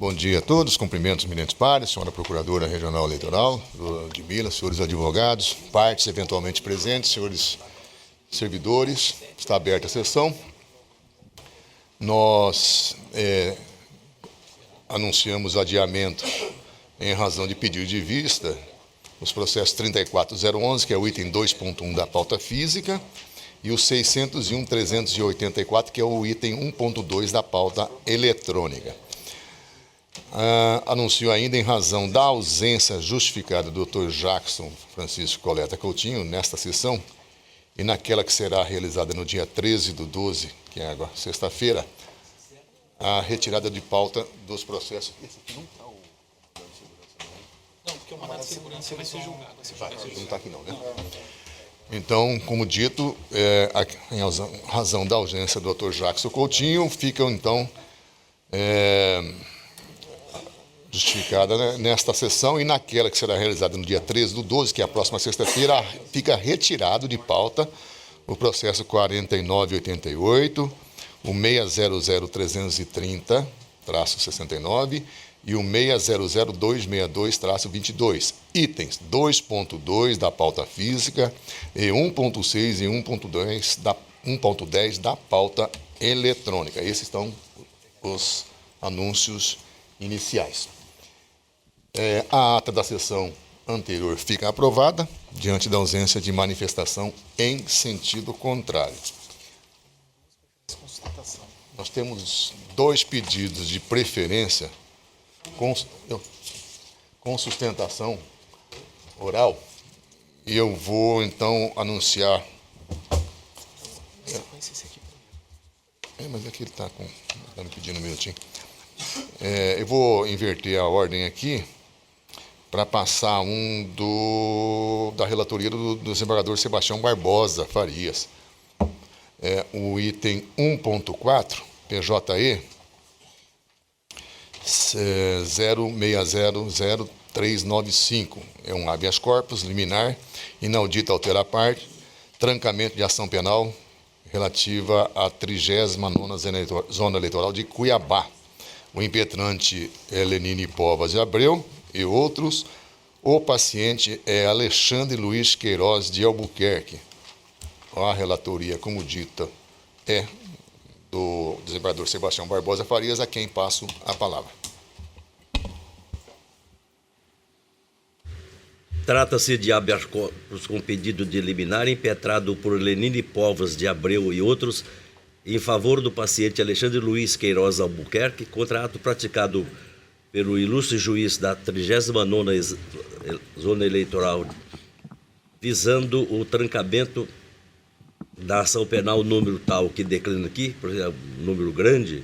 Bom dia a todos, cumprimentos eminentes pares, senhora Procuradora Regional Eleitoral de Minas, senhores advogados, partes eventualmente presentes, senhores servidores, está aberta a sessão. Nós anunciamos adiamento em razão de pedido de vista nos processos 34011, que é o item 2.1 da pauta física, e o 601.384, que é o item 1.2 da pauta eletrônica. Anuncio ainda em razão da ausência justificada do Dr. Jackson Francisco Coleta Coutinho nesta sessão e naquela que será realizada no dia 13/12, que é agora sexta-feira, a retirada de pauta dos processos. Esse aqui não está o plano de segurança, não? Não, porque o mandato de segurança vai ser julgado. Não está aqui não, né? Então, como dito, em razão da ausência do Dr. Jackson Coutinho, ficam então justificada, né, nesta sessão e naquela que será realizada no dia 13/12, que é a próxima sexta-feira, fica retirado de pauta o processo 4988, o 600.330-69 e o 600.262-22, itens 2.2 da pauta física e 1.6 e 1.10 da pauta eletrônica. Esses estão os anúncios iniciais. A ata da sessão anterior fica aprovada, diante da ausência de manifestação em sentido contrário. Nós temos 2 pedidos de preferência com sustentação oral, e eu vou, então, anunciar... mas aqui ele está me pedindo um minutinho. Eu vou inverter a ordem aqui para passar da relatoria do desembargador Sebastião Barbosa Farias. O item 1.4, PJE 06000395, é um habeas corpus liminar, inaudita altera parte, trancamento de ação penal relativa à 39ª Zona Eleitoral de Cuiabá. O impetrante é Lenine Povas de Abreu e outros. O paciente é Alexandre Luiz Queiroz de Albuquerque. A relatoria, como dita, é do desembargador Sebastião Barbosa Farias, a quem passo a palavra. Trata-se de habeas corpus com pedido de liminar impetrado por Lenine Povas de Abreu e outros em favor do paciente Alexandre Luiz Queiroz Albuquerque, contra ato praticado pelo ilustre juiz da 39ª Zona Eleitoral, visando o trancamento da ação penal número tal que declina aqui, por exemplo, número grande,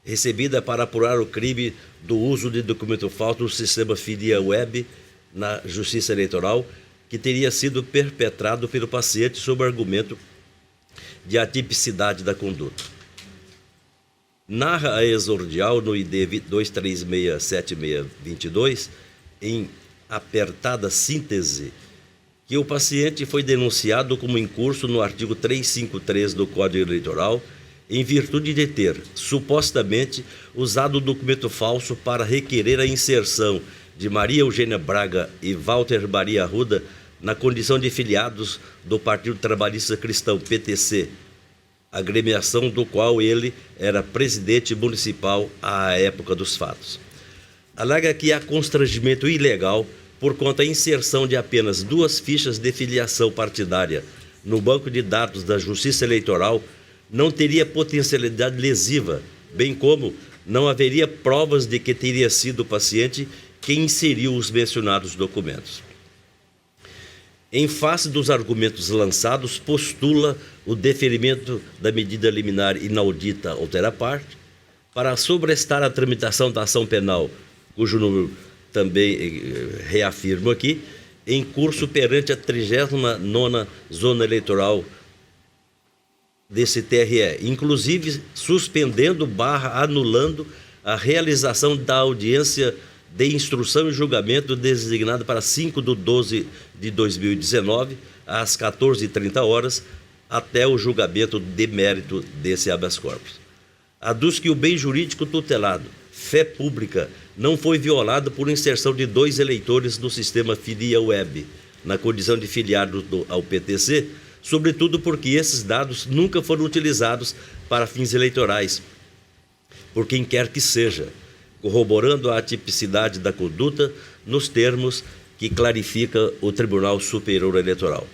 recebida para apurar o crime do uso de documento falso no sistema Fidia Web na Justiça Eleitoral, que teria sido perpetrado pelo paciente sob argumento de atipicidade da conduta. Narra a exordial no ID 2367622, em apertada síntese, que o paciente foi denunciado como incurso no artigo 353 do Código Eleitoral, em virtude de ter, supostamente, usado o documento falso para requerer a inserção de Maria Eugênia Braga e Walter Maria Arruda na condição de filiados do Partido Trabalhista Cristão, PTC, agremiação do qual ele era presidente municipal à época dos fatos. Alega que há constrangimento ilegal por conta da inserção de apenas 2 fichas de filiação partidária no banco de dados da Justiça Eleitoral não teria potencialidade lesiva, bem como não haveria provas de que teria sido o paciente quem inseriu os mencionados documentos. Em face dos argumentos lançados, postula o deferimento da medida liminar inaudita altera parte para sobrestar a tramitação da ação penal, cujo número também reafirmo aqui, em curso perante a 39ª Zona Eleitoral desse TRE, inclusive suspendendo / anulando a realização da audiência de instrução e julgamento designada para 5/12/2019, às 14h30, até o julgamento de mérito desse habeas corpus. Aduz que o bem jurídico tutelado fé pública não foi violada por inserção de 2 eleitores no sistema Filia Web, na condição de filiados ao PTC, sobretudo porque esses dados nunca foram utilizados para fins eleitorais, por quem quer que seja, corroborando a atipicidade da conduta nos termos que clarifica o Tribunal Superior Eleitoral.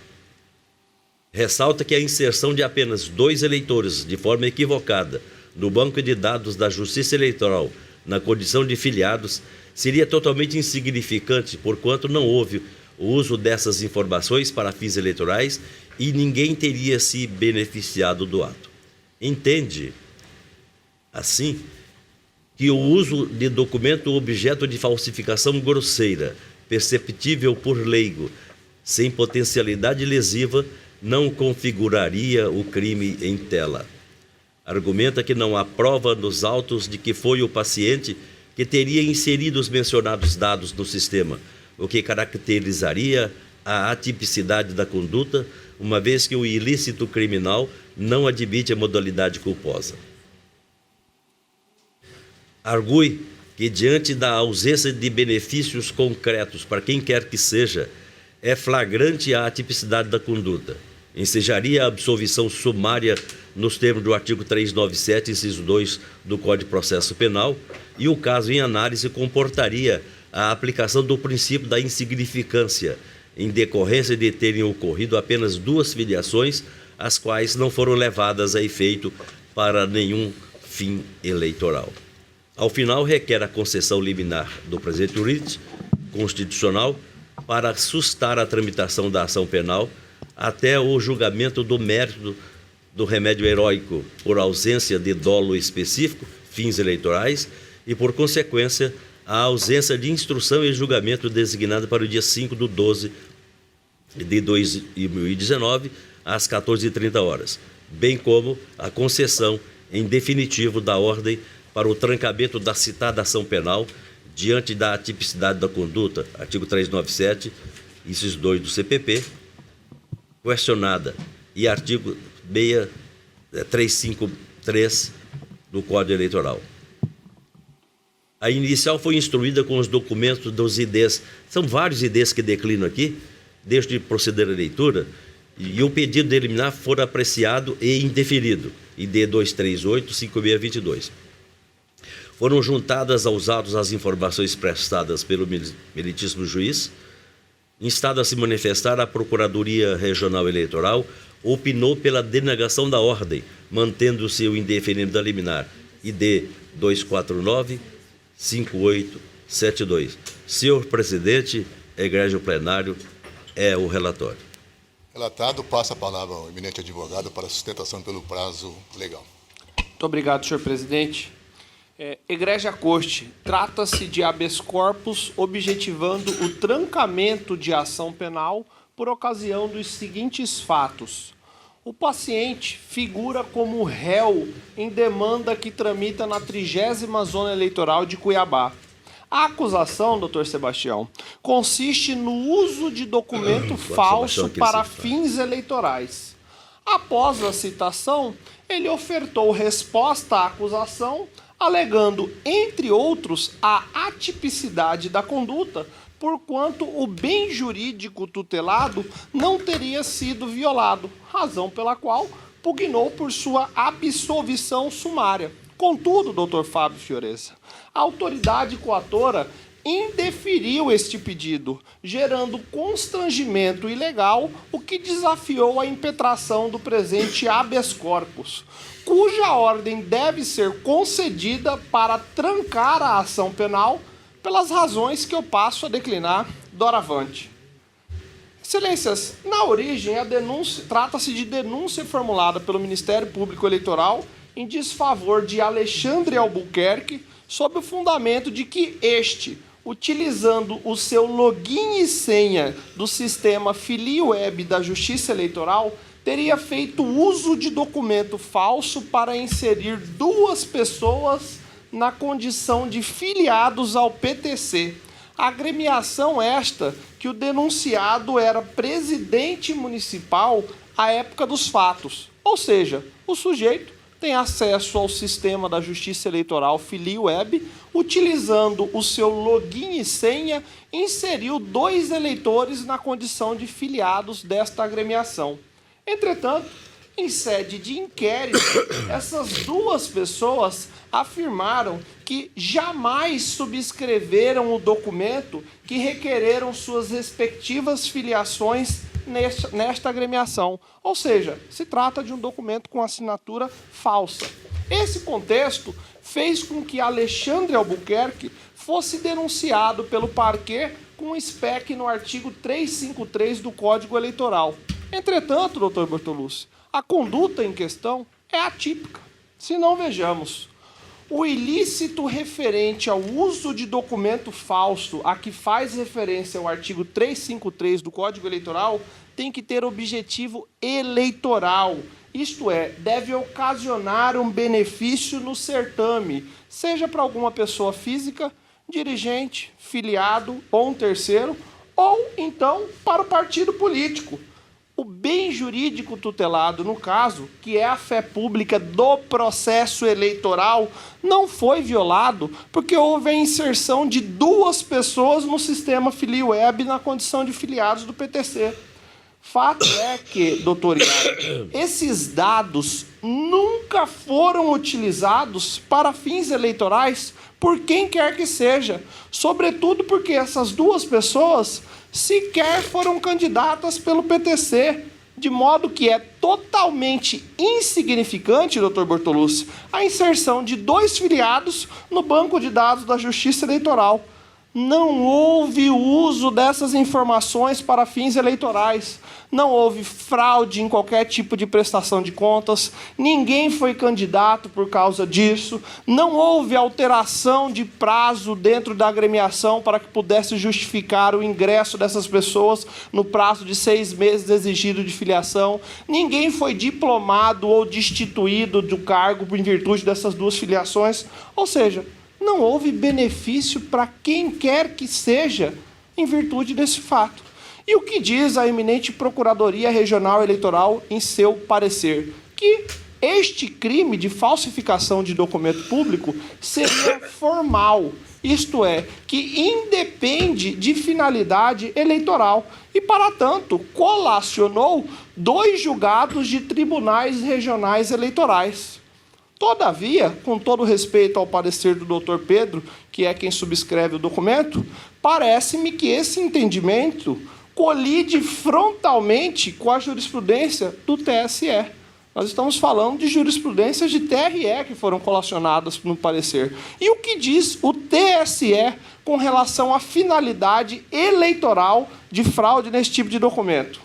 Ressalta que a inserção de apenas 2 eleitores de forma equivocada no banco de dados da Justiça Eleitoral na condição de filiados seria totalmente insignificante, porquanto não houve o uso dessas informações para fins eleitorais e ninguém teria se beneficiado do ato. Entende, assim, que o uso de documento objeto de falsificação grosseira, perceptível por leigo, sem potencialidade lesiva, não configuraria o crime em tela. Argumenta que não há prova nos autos de que foi o paciente que teria inserido os mencionados dados no sistema, o que caracterizaria a atipicidade da conduta, uma vez que o ilícito criminal não admite a modalidade culposa. Argue que, diante da ausência de benefícios concretos para quem quer que seja, é flagrante a atipicidade da conduta. Ensejaria a absolvição sumária nos termos do artigo 397, inciso 2 do Código de Processo Penal, e o caso em análise comportaria a aplicação do princípio da insignificância, em decorrência de terem ocorrido apenas 2 filiações, as quais não foram levadas a efeito para nenhum fim eleitoral. Ao final, requer a concessão liminar do presente jurídice constitucional para sustar a tramitação da ação penal até o julgamento do mérito do remédio heróico por ausência de dolo específico, fins eleitorais, e, por consequência, a ausência de instrução e julgamento designada para o dia 5/12 de 2019, às 14h30, bem como a concessão em definitivo da ordem para o trancamento da citada ação penal diante da atipicidade da conduta, artigo 397, inciso 2 do CPP, questionada, e artigo 353 do Código Eleitoral. A inicial foi instruída com os documentos dos IDs. São vários IDs que declinam aqui, desde proceder à leitura, e o pedido de liminar for apreciado e indeferido, ID 238-5622. Foram juntadas aos autos as informações prestadas pelo meritíssimo juiz. Instado a se manifestar, a Procuradoria Regional Eleitoral opinou pela denegação da ordem, mantendo-se o indeferimento da liminar, ID 249-5872. Senhor presidente, egrégio plenário, é o relatório. Relatado, passa a palavra ao eminente advogado para sustentação pelo prazo legal. Muito obrigado, senhor presidente. Egrégia Corte, trata-se de habeas corpus objetivando o trancamento de ação penal por ocasião dos seguintes fatos. O paciente figura como réu em demanda que tramita na 30ª Zona Eleitoral de Cuiabá. A acusação, doutor Sebastião, consiste no uso de documento falso para fins eleitorais. Após a citação, ele ofertou resposta à acusação, alegando, entre outros, a atipicidade da conduta, porquanto o bem jurídico tutelado não teria sido violado, razão pela qual pugnou por sua absolvição sumária. Contudo, doutor Fábio Fioreza, a autoridade coatora indeferiu este pedido, gerando constrangimento ilegal, o que desafiou a impetração do presente habeas corpus, cuja ordem deve ser concedida para trancar a ação penal pelas razões que eu passo a declinar doravante. Excelências, na origem, a denúncia trata-se de denúncia formulada pelo Ministério Público Eleitoral em desfavor de Alexandre Albuquerque, sob o fundamento de que este, utilizando o seu login e senha do sistema Filia Web da Justiça Eleitoral, teria feito uso de documento falso para inserir 2 pessoas na condição de filiados ao PTC. Agremiação esta que o denunciado era presidente municipal à época dos fatos, ou seja, o sujeito tem acesso ao sistema da Justiça Eleitoral FiliWeb, utilizando o seu login e senha, inseriu 2 eleitores na condição de filiados desta agremiação. Entretanto, em sede de inquérito, essas 2 pessoas afirmaram que jamais subscreveram o documento que requereram suas respectivas filiações nesta agremiação. Ou seja, se trata de um documento com assinatura falsa. Esse contexto fez com que Alexandre Albuquerque fosse denunciado pelo parquê com SPEC no artigo 353 do Código Eleitoral. Entretanto, doutor Bortolucci, a conduta em questão é atípica. Se não, vejamos. O ilícito referente ao uso de documento falso a que faz referência ao artigo 353 do Código Eleitoral tem que ter objetivo eleitoral, isto é, deve ocasionar um benefício no certame, seja para alguma pessoa física, dirigente, filiado ou um terceiro, ou então para o partido político. O bem jurídico tutelado, no caso, que é a fé pública do processo eleitoral, não foi violado porque houve a inserção de 2 pessoas no sistema FiliWeb na condição de filiados do PTC. Fato é que, doutor Iara, esses dados nunca foram utilizados para fins eleitorais por quem quer que seja, sobretudo porque essas 2 pessoas sequer foram candidatas pelo PTC, de modo que é totalmente insignificante, doutor Bortolucci, a inserção de 2 filiados no banco de dados da Justiça Eleitoral. Não houve uso dessas informações para fins eleitorais. Não houve fraude em qualquer tipo de prestação de contas. Ninguém foi candidato por causa disso. Não houve alteração de prazo dentro da agremiação para que pudesse justificar o ingresso dessas pessoas no prazo de 6 meses exigido de filiação. Ninguém foi diplomado ou destituído do cargo em virtude dessas 2 filiações. Ou seja, não houve benefício para quem quer que seja em virtude desse fato. E o que diz a eminente Procuradoria Regional Eleitoral em seu parecer? Que este crime de falsificação de documento público seria formal, isto é, que independe de finalidade eleitoral e, para tanto, colacionou 2 julgados de tribunais regionais eleitorais. Todavia, com todo respeito ao parecer do doutor Pedro, que é quem subscreve o documento, parece-me que esse entendimento colide frontalmente com a jurisprudência do TSE. Nós estamos falando de jurisprudências de TRE que foram colacionadas no parecer. E o que diz o TSE com relação à finalidade eleitoral de fraude nesse tipo de documento?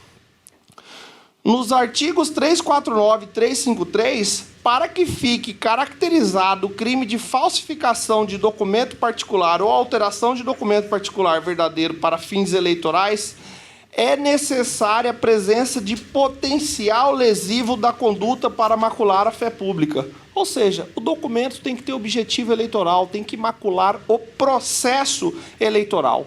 Nos artigos 349 e 353, para que fique caracterizado o crime de falsificação de documento particular ou alteração de documento particular verdadeiro para fins eleitorais, é necessária a presença de potencial lesivo da conduta para macular a fé pública. Ou seja, o documento tem que ter objetivo eleitoral, tem que macular o processo eleitoral.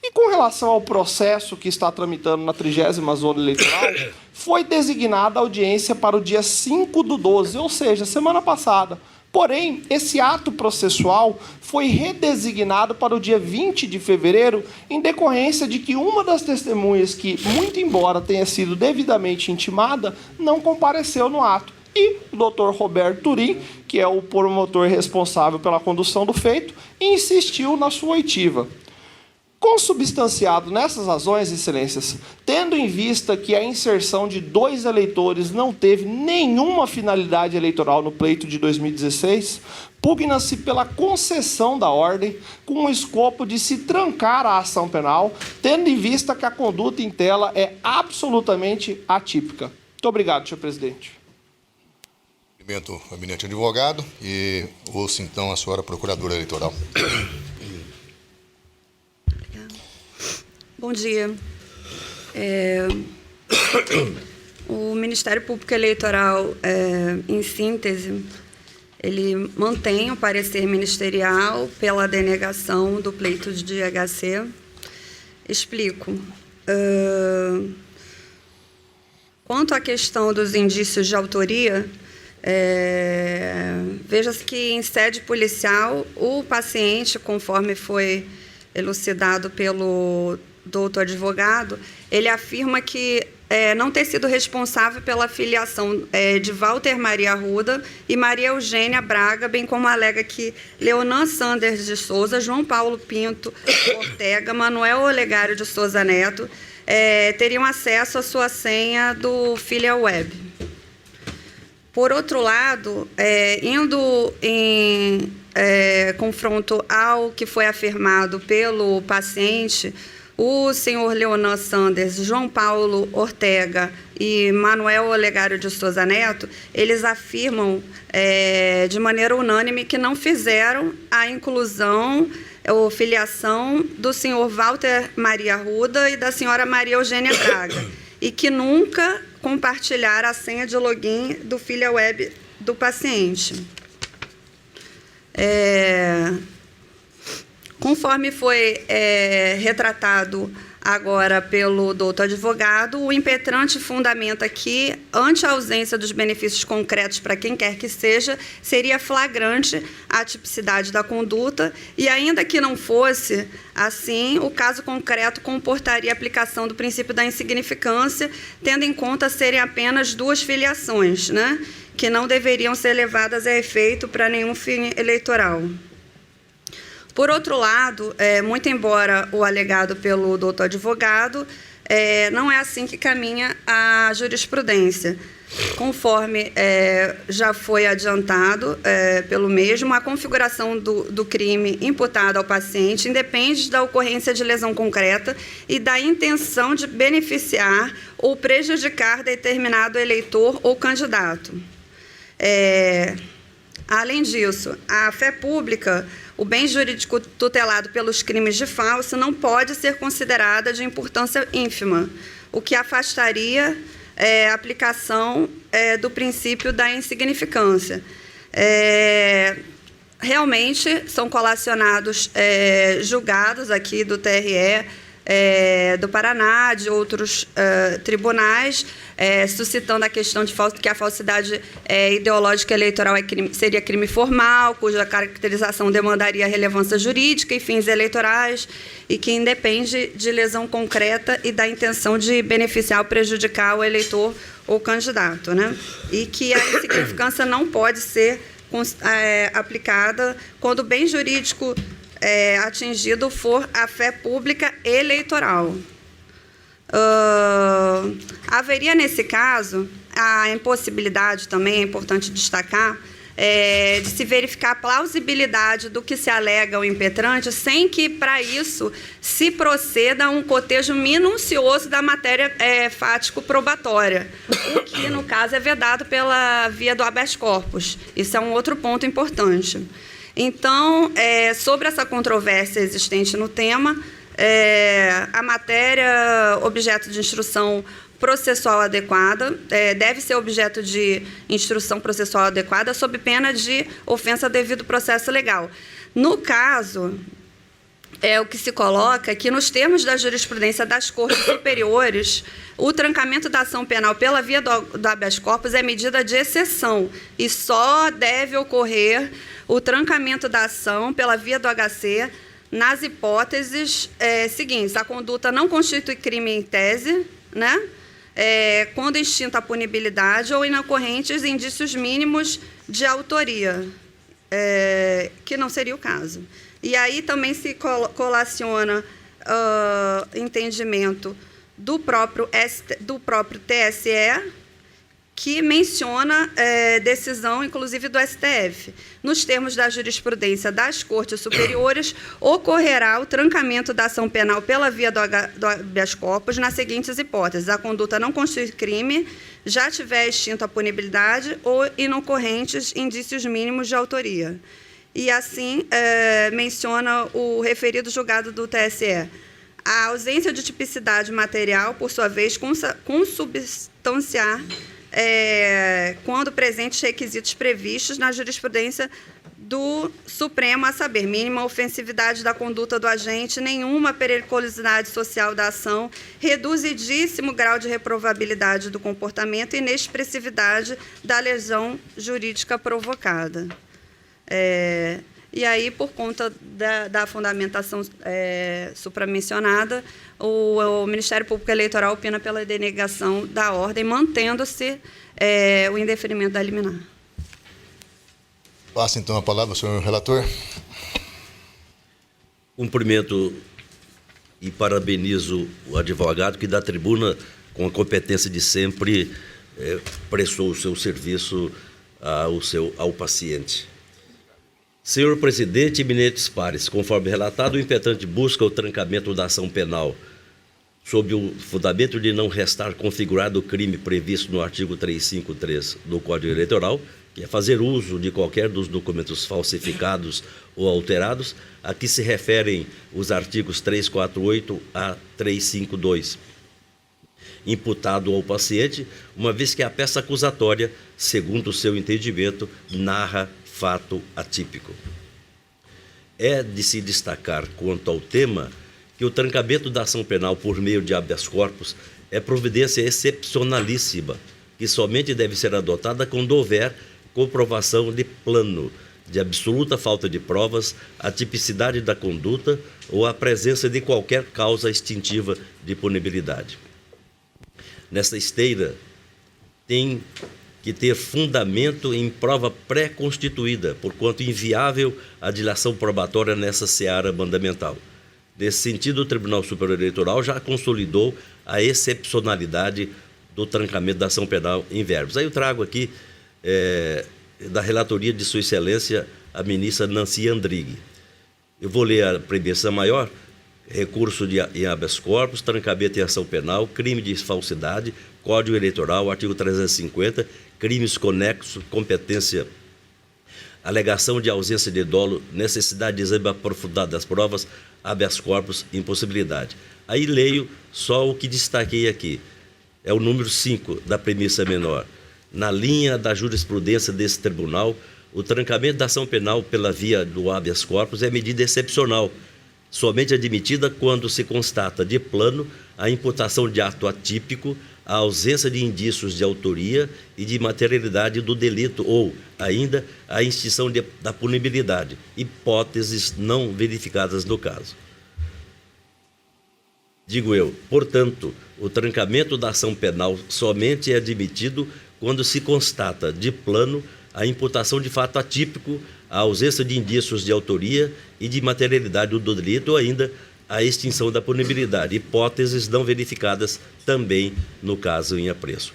E com relação ao processo que está tramitando na 30ª Zona Eleitoral, foi designada a audiência para o dia 5/12, ou seja, semana passada. Porém, esse ato processual foi redesignado para o dia 20 de fevereiro, em decorrência de que uma das testemunhas que, muito embora tenha sido devidamente intimada, não compareceu no ato. E o doutor Roberto Turim, que é o promotor responsável pela condução do feito, insistiu na sua oitiva. Consubstanciado nessas razões, excelências, tendo em vista que a inserção de 2 eleitores não teve nenhuma finalidade eleitoral no pleito de 2016, pugna-se pela concessão da ordem com o escopo de se trancar a ação penal, tendo em vista que a conduta em tela é absolutamente atípica. Muito obrigado, senhor presidente. Cumprimento o eminente advogado e ouço então a senhora procuradora eleitoral. Bom dia. O Ministério Público Eleitoral, em síntese, ele mantém o parecer ministerial pela denegação do pleito de HC. Explico. Quanto à questão dos indícios de autoria, Veja-se que, em sede policial, o paciente, conforme foi elucidado pelo doutor advogado, ele afirma que não ter sido responsável pela filiação de Walter Maria Arruda e Maria Eugênia Braga, bem como alega que Leonan Sanders de Souza, João Paulo Pinto Ortega, Manuel Olegário de Souza Neto teriam acesso à sua senha do Filia Web. Por outro lado, indo em confronto ao que foi afirmado pelo paciente, o senhor Leonan Sanders, João Paulo Ortega e Manuel Olegário de Souza Neto, eles afirmam de maneira unânime que não fizeram a inclusão ou filiação do senhor Walter Maria Arruda e da senhora Maria Eugênia Braga, e que nunca compartilharam a senha de login do Filia Web do paciente. Conforme foi retratado agora pelo doutor advogado, o impetrante fundamenta que, ante a ausência dos benefícios concretos para quem quer que seja, seria flagrante a tipicidade da conduta e, ainda que não fosse assim, o caso concreto comportaria a aplicação do princípio da insignificância, tendo em conta serem apenas 2 filiações, né, que não deveriam ser levadas a efeito para nenhum fim eleitoral. Por outro lado, muito embora o alegado pelo doutor advogado, não é assim que caminha a jurisprudência. Conforme já foi adiantado pelo mesmo, a configuração do crime imputado ao paciente independe da ocorrência de lesão concreta e da intenção de beneficiar ou prejudicar determinado eleitor ou candidato. Além disso, a fé pública, o bem jurídico tutelado pelos crimes de falso, não pode ser considerada de importância ínfima, o que afastaria a aplicação do princípio da insignificância. Realmente, são colacionados julgados aqui do TRE, do Paraná, de outros tribunais, suscitando a questão de que a falsidade ideológica eleitoral seria crime formal, cuja caracterização demandaria relevância jurídica e fins eleitorais, e que independe de lesão concreta e da intenção de beneficiar ou prejudicar o eleitor ou candidato, né? E que a insignificância não pode ser aplicada quando o bem jurídico atingido for a fé pública eleitoral. Haveria, nesse caso, a impossibilidade, também é importante destacar, de se verificar a plausibilidade do que se alega ao impetrante, sem que, para isso, se proceda a um cotejo minucioso da matéria fático-probatória, o que, no caso, é vedado pela via do habeas corpus. Isso é um outro ponto importante. Então, sobre essa controvérsia existente no tema, a matéria objeto de instrução processual adequada deve ser objeto de instrução processual adequada sob pena de ofensa ao devido processo legal. No caso, o que se coloca é que, nos termos da jurisprudência das Cortes Superiores, o trancamento da ação penal pela via do habeas corpus é medida de exceção e só deve ocorrer o trancamento da ação pela via do HC nas hipóteses seguintes: a conduta não constitui crime em tese, né? Quando extinta a punibilidade ou inocorrentes indícios mínimos de autoria, que não seria o caso. E aí também se colaciona entendimento do próprio TSE, que menciona decisão, inclusive, do STF. Nos termos da jurisprudência das Cortes Superiores, ocorrerá o trancamento da ação penal pela via do habeas corpus nas seguintes hipóteses: a conduta não constitui crime, já tiver extinta a punibilidade ou inocorrentes indícios mínimos de autoria. E, assim, menciona o referido julgado do TSE. A ausência de tipicidade material, por sua vez, consubstanciar quando presentes requisitos previstos na jurisprudência do Supremo, a saber, mínima ofensividade da conduta do agente, nenhuma periculosidade social da ação, reduzidíssimo grau de reprovabilidade do comportamento e inexpressividade da lesão jurídica provocada. E aí, por conta da fundamentação supramencionada, o Ministério Público Eleitoral opina pela denegação da ordem, mantendo-se o indeferimento da liminar. Passa, então, a palavra ao senhor relator. Cumprimento e parabenizo o advogado que, da tribuna, com a competência de sempre, prestou o seu serviço ao paciente. Senhor presidente, eminentes pares, conforme relatado, o impetente busca o trancamento da ação penal sob o fundamento de não restar configurado o crime previsto no artigo 353 do Código Eleitoral, que é fazer uso de qualquer dos documentos falsificados ou alterados, a que se referem os artigos 348 a 352, imputado ao paciente, uma vez que a peça acusatória, segundo o seu entendimento, narra fato atípico. É de se destacar, quanto ao tema, que o trancamento da ação penal por meio de habeas corpus é providência excepcionalíssima, que somente deve ser adotada quando houver comprovação de plano, de absoluta falta de provas, a tipicidade da conduta ou a presença de qualquer causa extintiva de punibilidade. Nesta esteira, tem que ter fundamento em prova pré-constituída, porquanto inviável a dilação probatória nessa seara mandamental. Nesse sentido, o Tribunal Superior Eleitoral já consolidou a excepcionalidade do trancamento da ação penal em verbos. Aí eu trago aqui da relatoria de Sua Excelência, a ministra Nancy Andrighi. Eu vou ler a premissa maior: recurso em habeas corpus, trancamento em ação penal, crime de falsidade, Código Eleitoral, artigo 350, crimes conexos, competência, alegação de ausência de dolo, necessidade de exame aprofundado das provas, habeas corpus, impossibilidade. Aí leio só o que destaquei aqui. É o número 5 da premissa menor. Na linha da jurisprudência desse tribunal, o trancamento da ação penal pela via do habeas corpus é medida excepcional, somente admitida quando se constata de plano a imputação de ato atípico, a ausência de indícios de autoria e de materialidade do delito ou, ainda, a extinção da punibilidade, hipóteses não verificadas no caso. Digo eu, portanto, o trancamento da ação penal somente é admitido quando se constata de plano a imputação de fato atípico, a ausência de indícios de autoria e de materialidade do delito ou ainda a extinção da punibilidade, hipóteses não verificadas também no caso em apreço.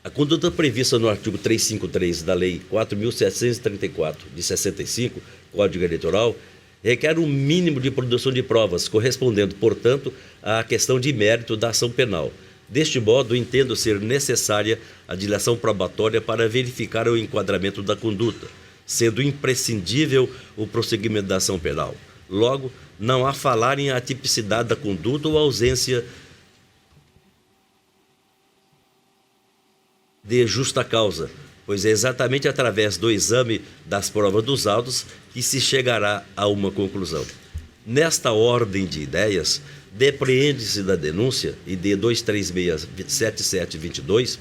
A conduta prevista no artigo 353 da Lei 4.734, de 65, Código Eleitoral, requer um mínimo de produção de provas, correspondendo, portanto, à questão de mérito da ação penal. Deste modo, entendo ser necessária a dilação probatória para verificar o enquadramento da conduta, sendo imprescindível o prosseguimento da ação penal. Logo, não há falar em atipicidade da conduta ou ausência de justa causa, pois é exatamente através do exame das provas dos autos que se chegará a uma conclusão. Nesta ordem de ideias, depreende-se da denúncia, ID 236-7722,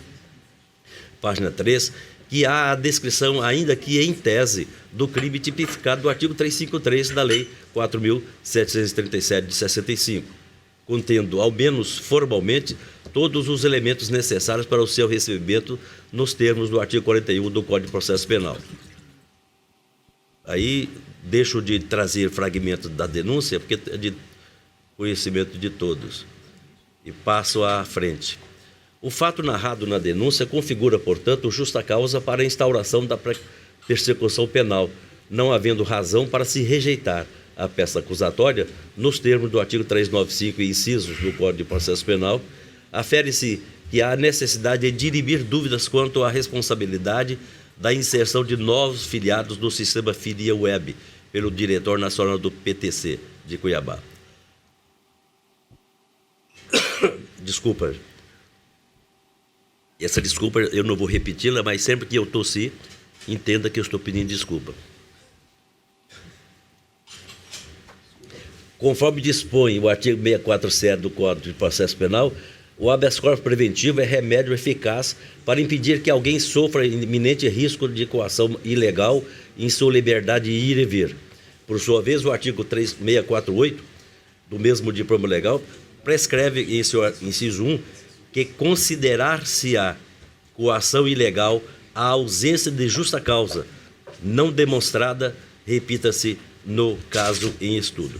página 3, que há a descrição, ainda que em tese, do crime tipificado do artigo 353 da Lei 4.737, de 65, contendo, ao menos formalmente, todos os elementos necessários para o seu recebimento nos termos do artigo 41 do Código de Processo Penal. Aí deixo de trazer fragmento da denúncia, porque é de conhecimento de todos, e passo à frente. O fato narrado na denúncia configura, portanto, justa causa para a instauração da persecução penal, não havendo razão para se rejeitar a peça acusatória nos termos do artigo 395 e incisos do Código de Processo Penal. Afere-se que há necessidade de dirimir dúvidas quanto à responsabilidade da inserção de novos filiados no sistema Filia Web pelo diretor nacional do PTC de Cuiabá. Desculpa. Essa desculpa eu não vou repeti-la, mas sempre que eu tossir, entenda que eu estou pedindo desculpa. Conforme dispõe o artigo 647 do Código de Processo Penal, o habeas corpus preventivo é remédio eficaz para impedir que alguém sofra iminente risco de coação ilegal em sua liberdade de ir e vir. Por sua vez, o artigo 3648 do mesmo diploma legal prescreve em seu inciso 1 que considerar-se-á coação ilegal a ausência de justa causa não demonstrada, repita-se, no caso em estudo.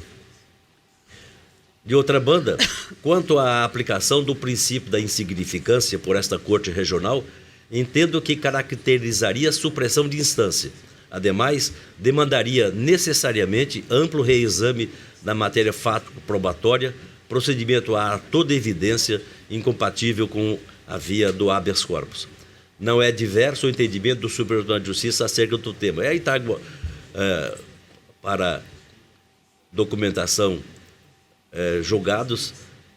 De outra banda, quanto à aplicação do princípio da insignificância por esta Corte Regional, entendo que caracterizaria a supressão de instância. Ademais, demandaria necessariamente amplo reexame da matéria fático-probatória, procedimento a toda evidência incompatível com a via do habeas corpus. Não é diverso o entendimento do Superior Tribunal de Justiça acerca do tema. Aí está para documentação julgados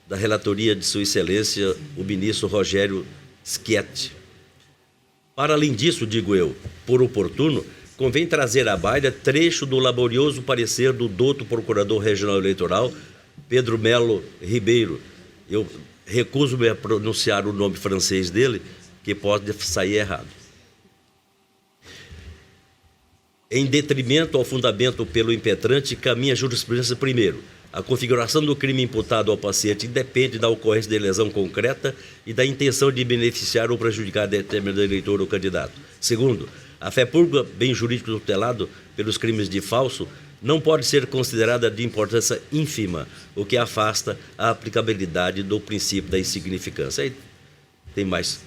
da relatoria de Sua Excelência, o ministro Rogério Schietti. Para além disso, digo eu, por oportuno, convém trazer à baila trecho do laborioso parecer do douto Procurador Regional Eleitoral, Pedro Melo Ribeiro. Eu recuso-me a pronunciar o nome francês dele, que pode sair errado. Em detrimento ao fundamento pelo impetrante, caminha a jurisprudência primeiro. A configuração do crime imputado ao paciente independe da ocorrência de lesão concreta e da intenção de beneficiar ou prejudicar determinado eleitor ou candidato. Segundo, a fé pública, bem jurídico tutelado pelos crimes de falso, não pode ser considerada de importância ínfima, o que afasta a aplicabilidade do princípio da insignificância. Aí tem mais,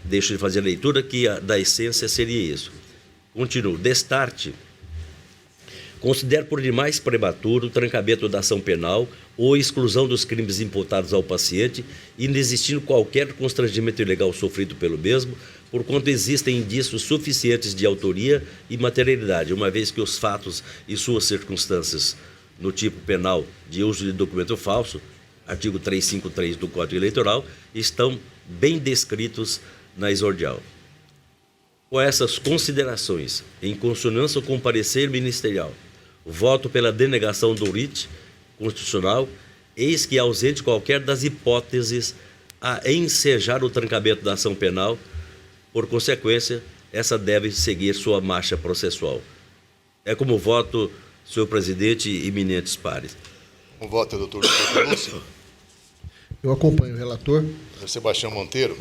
deixo de fazer a leitura, que da essência seria isso. Continuo. Destarte. Considero por demais prematuro o trancamento da ação penal ou exclusão dos crimes imputados ao paciente, inexistindo qualquer constrangimento ilegal sofrido pelo mesmo, porquanto existem indícios suficientes de autoria e materialidade, uma vez que os fatos e suas circunstâncias no tipo penal de uso de documento falso, artigo 353 do Código Eleitoral, estão bem descritos na exordial. Com essas considerações, em consonância com o parecer ministerial, voto pela denegação do writ constitucional, eis que, ausente qualquer das hipóteses a ensejar o trancamento da ação penal, por consequência, essa deve seguir sua marcha processual. É como voto, senhor presidente e eminentes pares. Com voto, doutor Lúcio. Eu acompanho o relator. Sebastião Monteiro.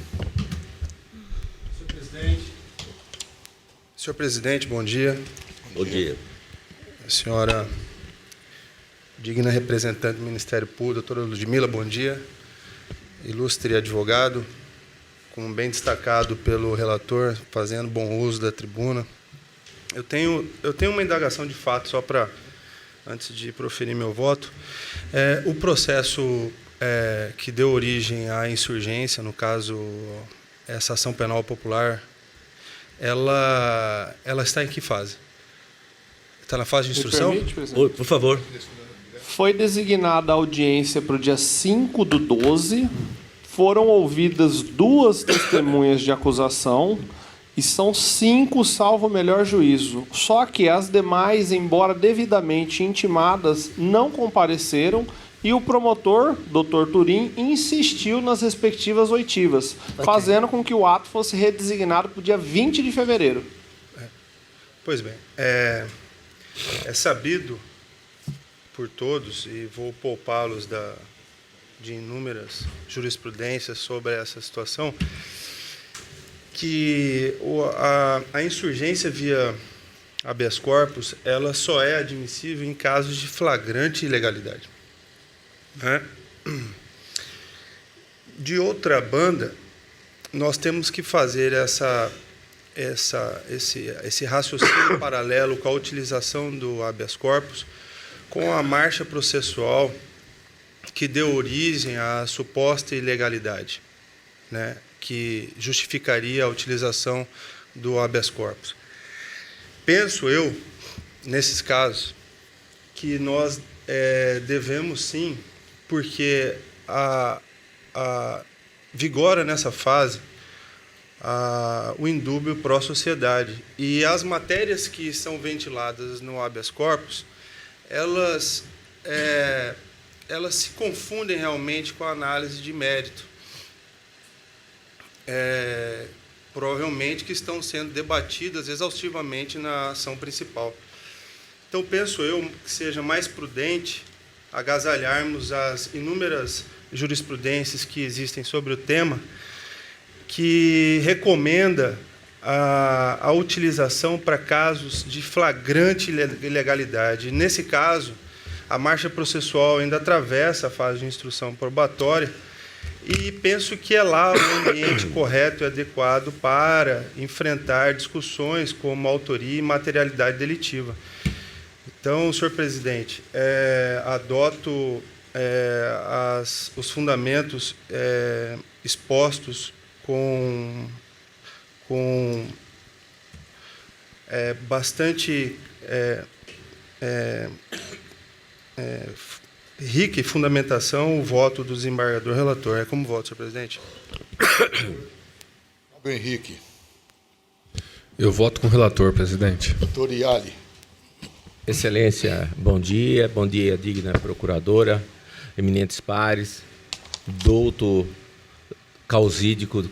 Senhor presidente, bom dia. Bom dia. A senhora digna representante do Ministério Público, doutora Ludmila, bom dia. Ilustre advogado, como bem destacado pelo relator, fazendo bom uso da tribuna. Eu tenho uma indagação de fato, só para, antes de proferir meu voto. O processo que deu origem à insurgência, no caso, essa ação penal popular, ela está em que fase? Está na fase de instrução? Me permite, presidente? Por favor. Foi designada a audiência para o dia 5/12. Foram ouvidas 2 testemunhas de acusação e são 5, salvo o melhor juízo. Só que as demais, embora devidamente intimadas, não compareceram e o promotor, Dr. Turim, insistiu nas respectivas oitivas, fazendo com que o ato fosse redesignado para o dia 20 de fevereiro. Pois bem, é sabido por todos, e vou poupá-los de inúmeras jurisprudências sobre essa situação, que a insurgência via habeas corpus, ela só é admissível em casos de flagrante ilegalidade. De outra banda, nós temos que fazer esse raciocínio paralelo com a utilização do habeas corpus com a marcha processual que deu origem à suposta ilegalidade, né, que justificaria a utilização do habeas corpus. Penso eu, nesses casos, que nós devemos sim, porque vigora nessa fase o indúbio pró-sociedade. E as matérias que são ventiladas no habeas corpus, elas se confundem realmente com a análise de mérito. Provavelmente que estão sendo debatidas exaustivamente na ação principal. Então, penso eu que seja mais prudente agasalharmos as inúmeras jurisprudências que existem sobre o tema, que recomenda a utilização para casos de flagrante ilegalidade. Nesse caso, a marcha processual ainda atravessa a fase de instrução probatória e penso que é lá o ambiente correto e adequado para enfrentar discussões como autoria e materialidade delitiva. Então, senhor presidente, adoto os fundamentos expostos com bastante rica fundamentação o voto do desembargador relator. É como voto, senhor presidente? Henrique. Eu voto com o relator, presidente. Doutor Iali. Excelência, bom dia digna procuradora, eminentes pares, doutor Causídico,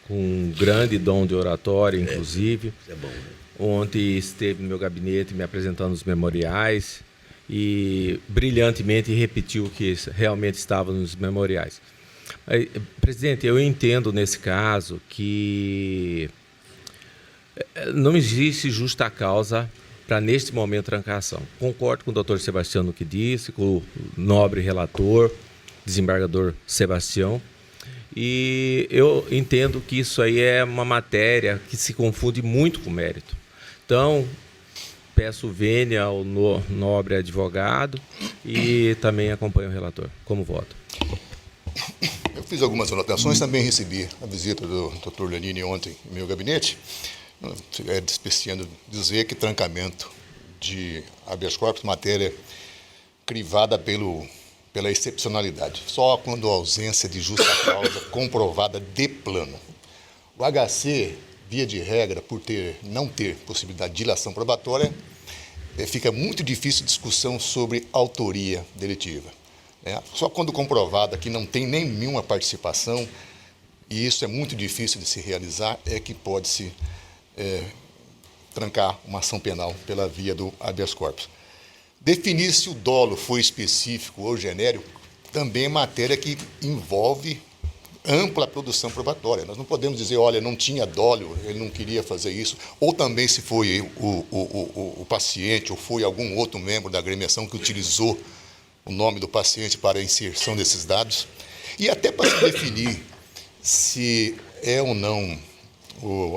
com um grande dom de oratória, inclusive. Isso é bom, né? Ontem esteve no meu gabinete me apresentando os memoriais e brilhantemente repetiu o que realmente estava nos memoriais. Presidente, eu entendo nesse caso que não existe justa causa para, neste momento, trancar a ação. Concordo com o doutor Sebastião no que disse, com o nobre relator, desembargador Sebastião, e eu entendo que isso aí é uma matéria que se confunde muito com mérito. Então, peço vênia ao nobre advogado e também acompanho o relator. Como voto? Eu fiz algumas anotações, também recebi a visita do Dr. Lenine ontem em meu gabinete, despeciando dizer que trancamento de habeas corpus, matéria crivada pela excepcionalidade, só quando a ausência de justa causa comprovada de plano. O HC, via de regra, por não ter possibilidade de dilação probatória, fica muito difícil discussão sobre autoria delitiva. Só quando comprovada que não tem nenhuma participação, e isso é muito difícil de se realizar, é que pode-se trancar uma ação penal pela via do habeas corpus. Definir se o dolo foi específico ou genérico também é matéria que envolve ampla produção probatória. Nós não podemos dizer, olha, não tinha dolo, ele não queria fazer isso, ou também se foi o paciente ou foi algum outro membro da agremiação que utilizou o nome do paciente para a inserção desses dados. E até para se definir se é ou não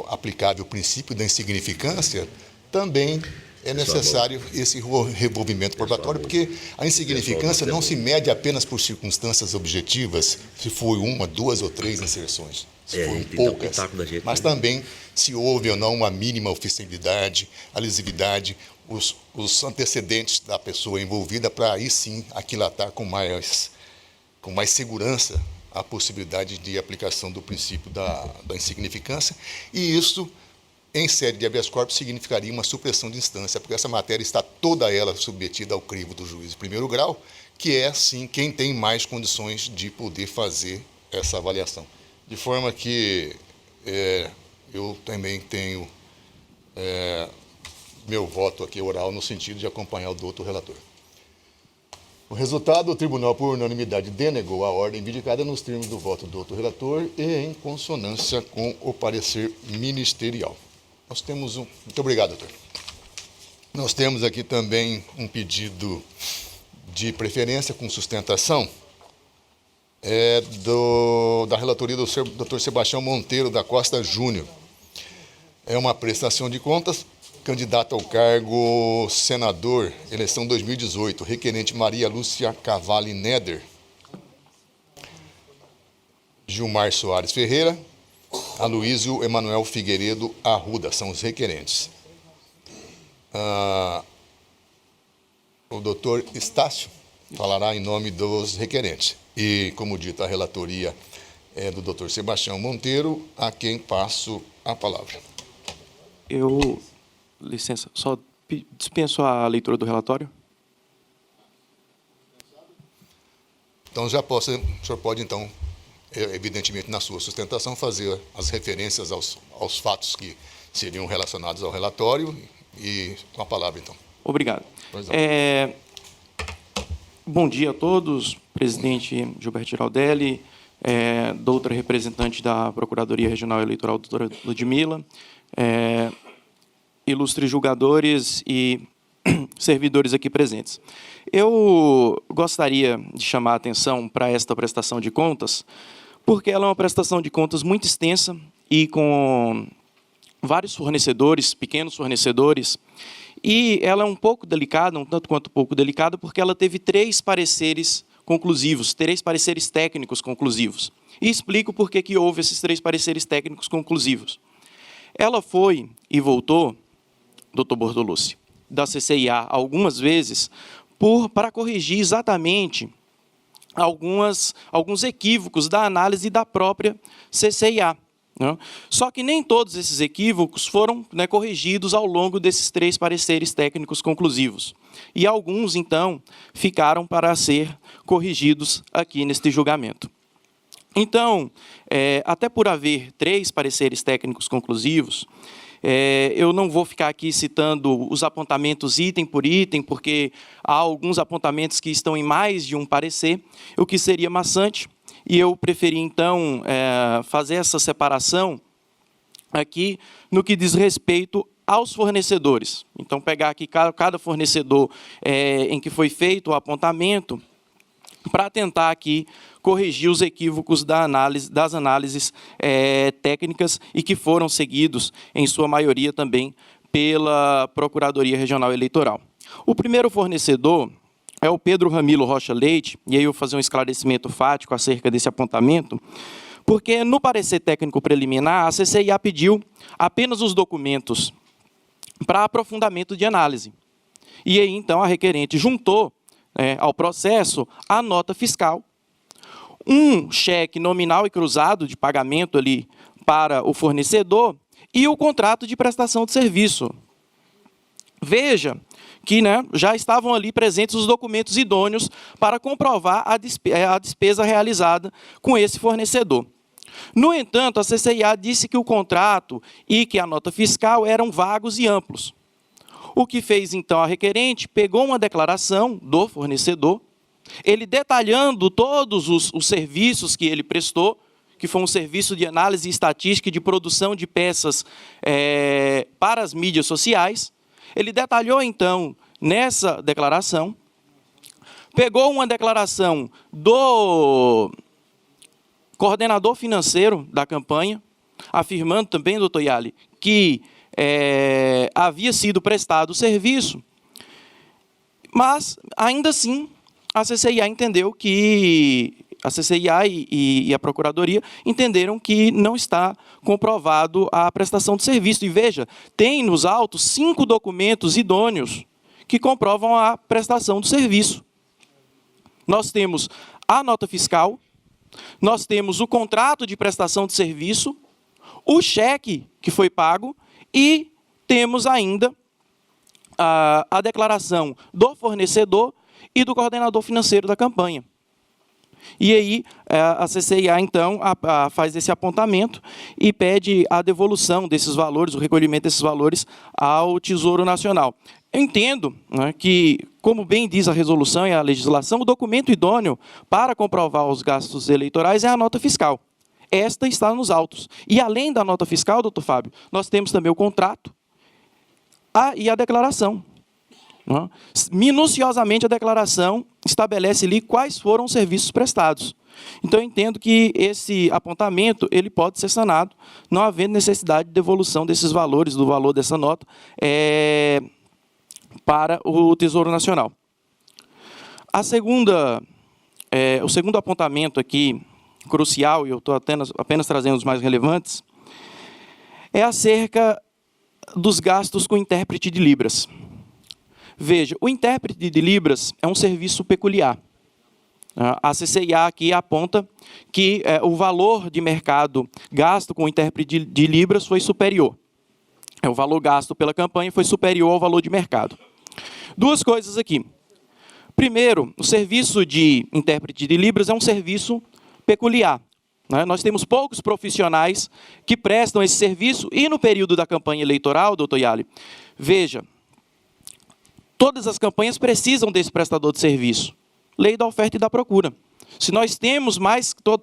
aplicável o princípio da insignificância, também é necessário esse revolvimento probatório, porque a insignificância não se mede apenas por circunstâncias objetivas, se foi uma, duas ou três inserções, se foram poucas, mas também se houve ou não uma mínima oficialidade, a lesividade, os antecedentes da pessoa envolvida, para aí sim aquilatar com mais segurança a possibilidade de aplicação do princípio da insignificância, e isso, em sede de habeas corpus, significaria uma supressão de instância, porque essa matéria está toda ela submetida ao crivo do juiz de primeiro grau, que é, sim, quem tem mais condições de poder fazer essa avaliação. De forma que eu também tenho meu voto aqui oral no sentido de acompanhar o doutor relator. O resultado, o tribunal, por unanimidade, denegou a ordem vindicada nos termos do voto do doutor relator e em consonância com o parecer ministerial. Nós temos Muito obrigado, doutor. Nós temos aqui também um pedido de preferência com sustentação da relatoria do doutor Sebastião Monteiro da Costa Júnior. É uma prestação de contas, candidato ao cargo senador, eleição 2018, requerente Maria Lúcia Cavalli Neder, Gilmar Soares Ferreira, Aloísio Emanuel Figueiredo Arruda, são os requerentes. O doutor Estácio falará em nome dos requerentes. E, como dito, a relatoria é do doutor Sebastião Monteiro, a quem passo a palavra. Licença, só dispenso a leitura do relatório. Então, o senhor pode, então, evidentemente, na sua sustentação, fazer as referências aos fatos que seriam relacionados ao relatório e com a palavra, então. Obrigado. Bom dia a todos, presidente Gilberto Giraldelli, doutora representante da Procuradoria Regional Eleitoral, doutora Ludmila, ilustres julgadores e servidores aqui presentes. Eu gostaria de chamar a atenção para esta prestação de contas, porque ela é uma prestação de contas muito extensa e com vários fornecedores, pequenos fornecedores, e ela é um pouco delicada, um tanto quanto pouco delicada, porque ela teve 3 pareceres conclusivos, 3 pareceres técnicos conclusivos. E explico por que houve esses 3 pareceres técnicos conclusivos. Ela foi e voltou, doutor Bortolucci, da CCIA algumas vezes para corrigir exatamente alguns equívocos da análise da própria CCIA. Né? Só que nem todos esses equívocos foram, né, corrigidos ao longo desses 3 pareceres técnicos conclusivos. E alguns, então, ficaram para ser corrigidos aqui neste julgamento. Então, até por haver 3 pareceres técnicos conclusivos, eu não vou ficar aqui citando os apontamentos item por item, porque há alguns apontamentos que estão em mais de um parecer, o que seria maçante, e eu preferi, então, fazer essa separação aqui no que diz respeito aos fornecedores. Então, pegar aqui cada fornecedor em que foi feito o apontamento, para tentar aqui corrigir os equívocos das análises técnicas e que foram seguidos, em sua maioria também, pela Procuradoria Regional Eleitoral. O primeiro fornecedor é o Pedro Ramilo Rocha Leite, e aí eu vou fazer um esclarecimento fático acerca desse apontamento, porque no parecer técnico preliminar, a CCIA pediu apenas os documentos para aprofundamento de análise. E aí, então, a requerente juntou ao processo a nota fiscal, um cheque nominal e cruzado de pagamento ali para o fornecedor e o contrato de prestação de serviço. Veja que, né, já estavam ali presentes os documentos idôneos para comprovar a despesa realizada com esse fornecedor. No entanto, a CCIA disse que o contrato e que a nota fiscal eram vagos e amplos. O que fez, então, a requerente? Pegou uma declaração do fornecedor, ele detalhando todos os serviços que ele prestou, que foi um serviço de análise estatística e de produção de peças para as mídias sociais. Ele detalhou, então, nessa declaração, pegou uma declaração do coordenador financeiro da campanha, afirmando também, doutor Yali, que havia sido prestado o serviço, mas, ainda assim, a CCIA entendeu que a CCIA e a Procuradoria entenderam que não está comprovado a prestação de serviço. E veja, tem nos autos 5 documentos idôneos que comprovam a prestação do serviço. Nós temos a nota fiscal, nós temos o contrato de prestação de serviço, o cheque que foi pago e temos ainda a declaração do fornecedor e do coordenador financeiro da campanha. E aí, a CCIA, então, faz esse apontamento e pede a devolução desses valores, o recolhimento desses valores ao Tesouro Nacional. Eu entendo, né, que, como bem diz a resolução e a legislação, o documento idôneo para comprovar os gastos eleitorais é a nota fiscal. Esta está nos autos. E, além da nota fiscal, doutor Fábio, nós temos também o contrato e a declaração. Minuciosamente, a declaração estabelece ali quais foram os serviços prestados. Então, eu entendo que esse apontamento ele pode ser sanado, não havendo necessidade de devolução desses valores, do valor dessa nota, para o Tesouro Nacional. O segundo apontamento aqui, crucial, e eu estou apenas trazendo os mais relevantes, é acerca dos gastos com intérprete de Libras. Veja, o intérprete de Libras é um serviço peculiar. A CCIA aqui aponta que o valor de mercado gasto com o intérprete de Libras foi superior. O valor gasto pela campanha foi superior ao valor de mercado. Duas coisas aqui. Primeiro, o serviço de intérprete de Libras é um serviço peculiar, né? Nós temos poucos profissionais que prestam esse serviço, e no período da campanha eleitoral, doutor Yali, veja, todas as campanhas precisam desse prestador de serviço. Lei da oferta e da procura. Se nós temos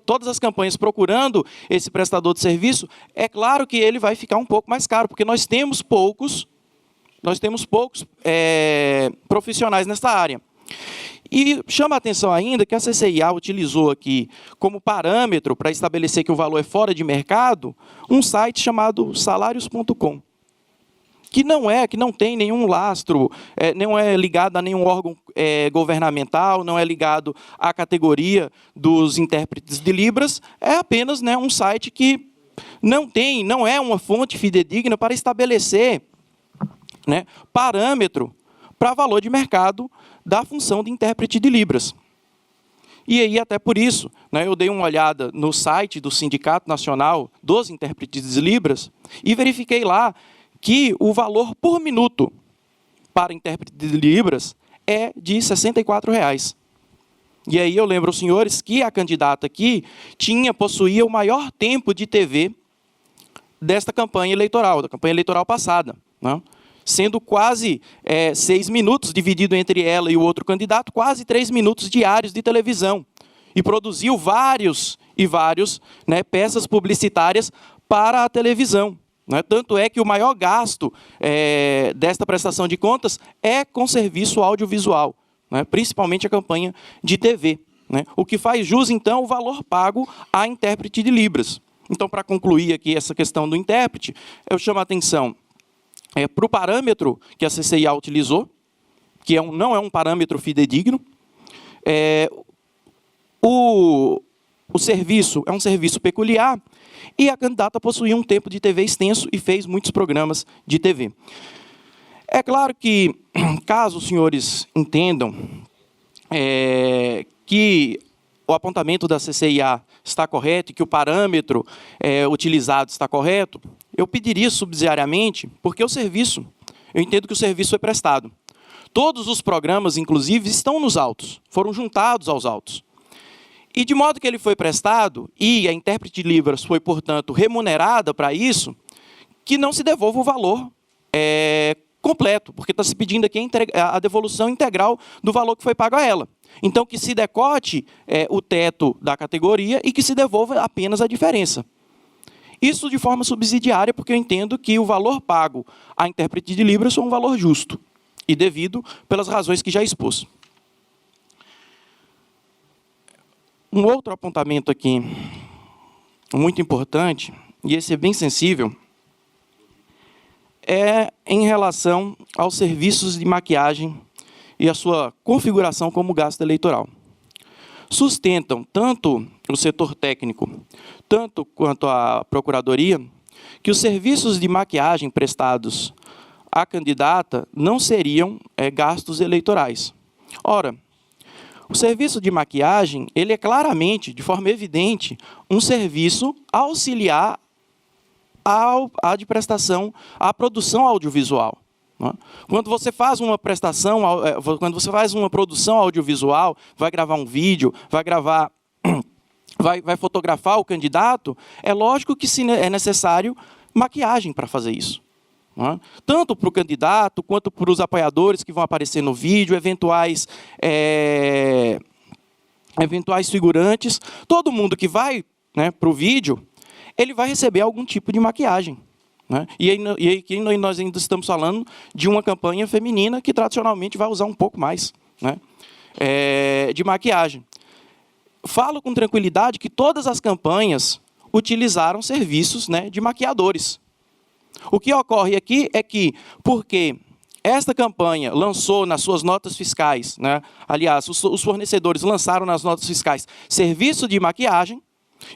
todas as campanhas procurando esse prestador de serviço, é claro que ele vai ficar um pouco mais caro, porque nós temos poucos profissionais nessa área. E chama a atenção ainda que a CCIA utilizou aqui como parâmetro para estabelecer que o valor é fora de mercado, um site chamado salarios.com, que não tem nenhum lastro, não é ligado a nenhum órgão governamental, não é ligado à categoria dos intérpretes de Libras, é apenas, né, um site que não é uma fonte fidedigna para estabelecer, né, parâmetro para valor de mercado da função de intérprete de Libras. E aí, até por isso, né, eu dei uma olhada no site do Sindicato Nacional dos Intérpretes de Libras e verifiquei lá que o valor por minuto para intérprete de Libras é de R$ 64,00. E aí eu lembro aos senhores que a candidata aqui possuía o maior tempo de TV desta campanha eleitoral, da campanha eleitoral passada, né? Sendo quase 6 minutos, dividido entre ela e o outro candidato, quase 3 minutos diários de televisão. E produziu vários, né, peças publicitárias para a televisão. Né? Tanto é que o maior gasto desta prestação de contas é com serviço audiovisual, né? Principalmente a campanha de TV. Né? O que faz jus, então, o valor pago à intérprete de Libras. Então, para concluir aqui essa questão do intérprete, eu chamo a atenção para o parâmetro que a CCIA utilizou, que não é um parâmetro fidedigno. O serviço é um serviço peculiar, e a candidata possuía um tempo de TV extenso e fez muitos programas de TV. É claro que, caso os senhores entendam que o apontamento da CCIA está correto e que o parâmetro utilizado está correto, eu pediria subsidiariamente, porque eu entendo que o serviço foi prestado. Todos os programas, inclusive, estão nos autos, foram juntados aos autos. E de modo que ele foi prestado, e a intérprete de Libras foi, portanto, remunerada para isso, que não se devolva o valor completo, porque está se pedindo aqui a devolução integral do valor que foi pago a ela. Então, que se decote o teto da categoria e que se devolva apenas a diferença. Isso de forma subsidiária, porque eu entendo que o valor pago à intérprete de Libras foi um valor justo e devido pelas razões que já expus. Um outro apontamento aqui, muito importante, e esse é bem sensível, é em relação aos serviços de maquiagem e a sua configuração como gasto eleitoral. Sustentam tanto o setor técnico, tanto quanto a Procuradoria, que os serviços de maquiagem prestados à candidata não seriam gastos eleitorais. Ora, o serviço de maquiagem, ele é claramente, de forma evidente, um serviço auxiliar à de prestação, à produção audiovisual. Quando você faz uma produção audiovisual, vai gravar um vídeo, vai fotografar o candidato, é lógico que é necessário maquiagem para fazer isso. Tanto para o candidato, quanto para os apoiadores que vão aparecer no vídeo, eventuais figurantes, todo mundo que vai, né, para o vídeo, ele vai receber algum tipo de maquiagem. Né? E aqui nós ainda estamos falando de uma campanha feminina que tradicionalmente vai usar um pouco mais, né, de maquiagem. Falo com tranquilidade que todas as campanhas utilizaram serviços, né, de maquiadores. O que ocorre aqui é que, porque esta campanha lançou nas suas notas fiscais, né, aliás, os fornecedores lançaram nas notas fiscais serviço de maquiagem,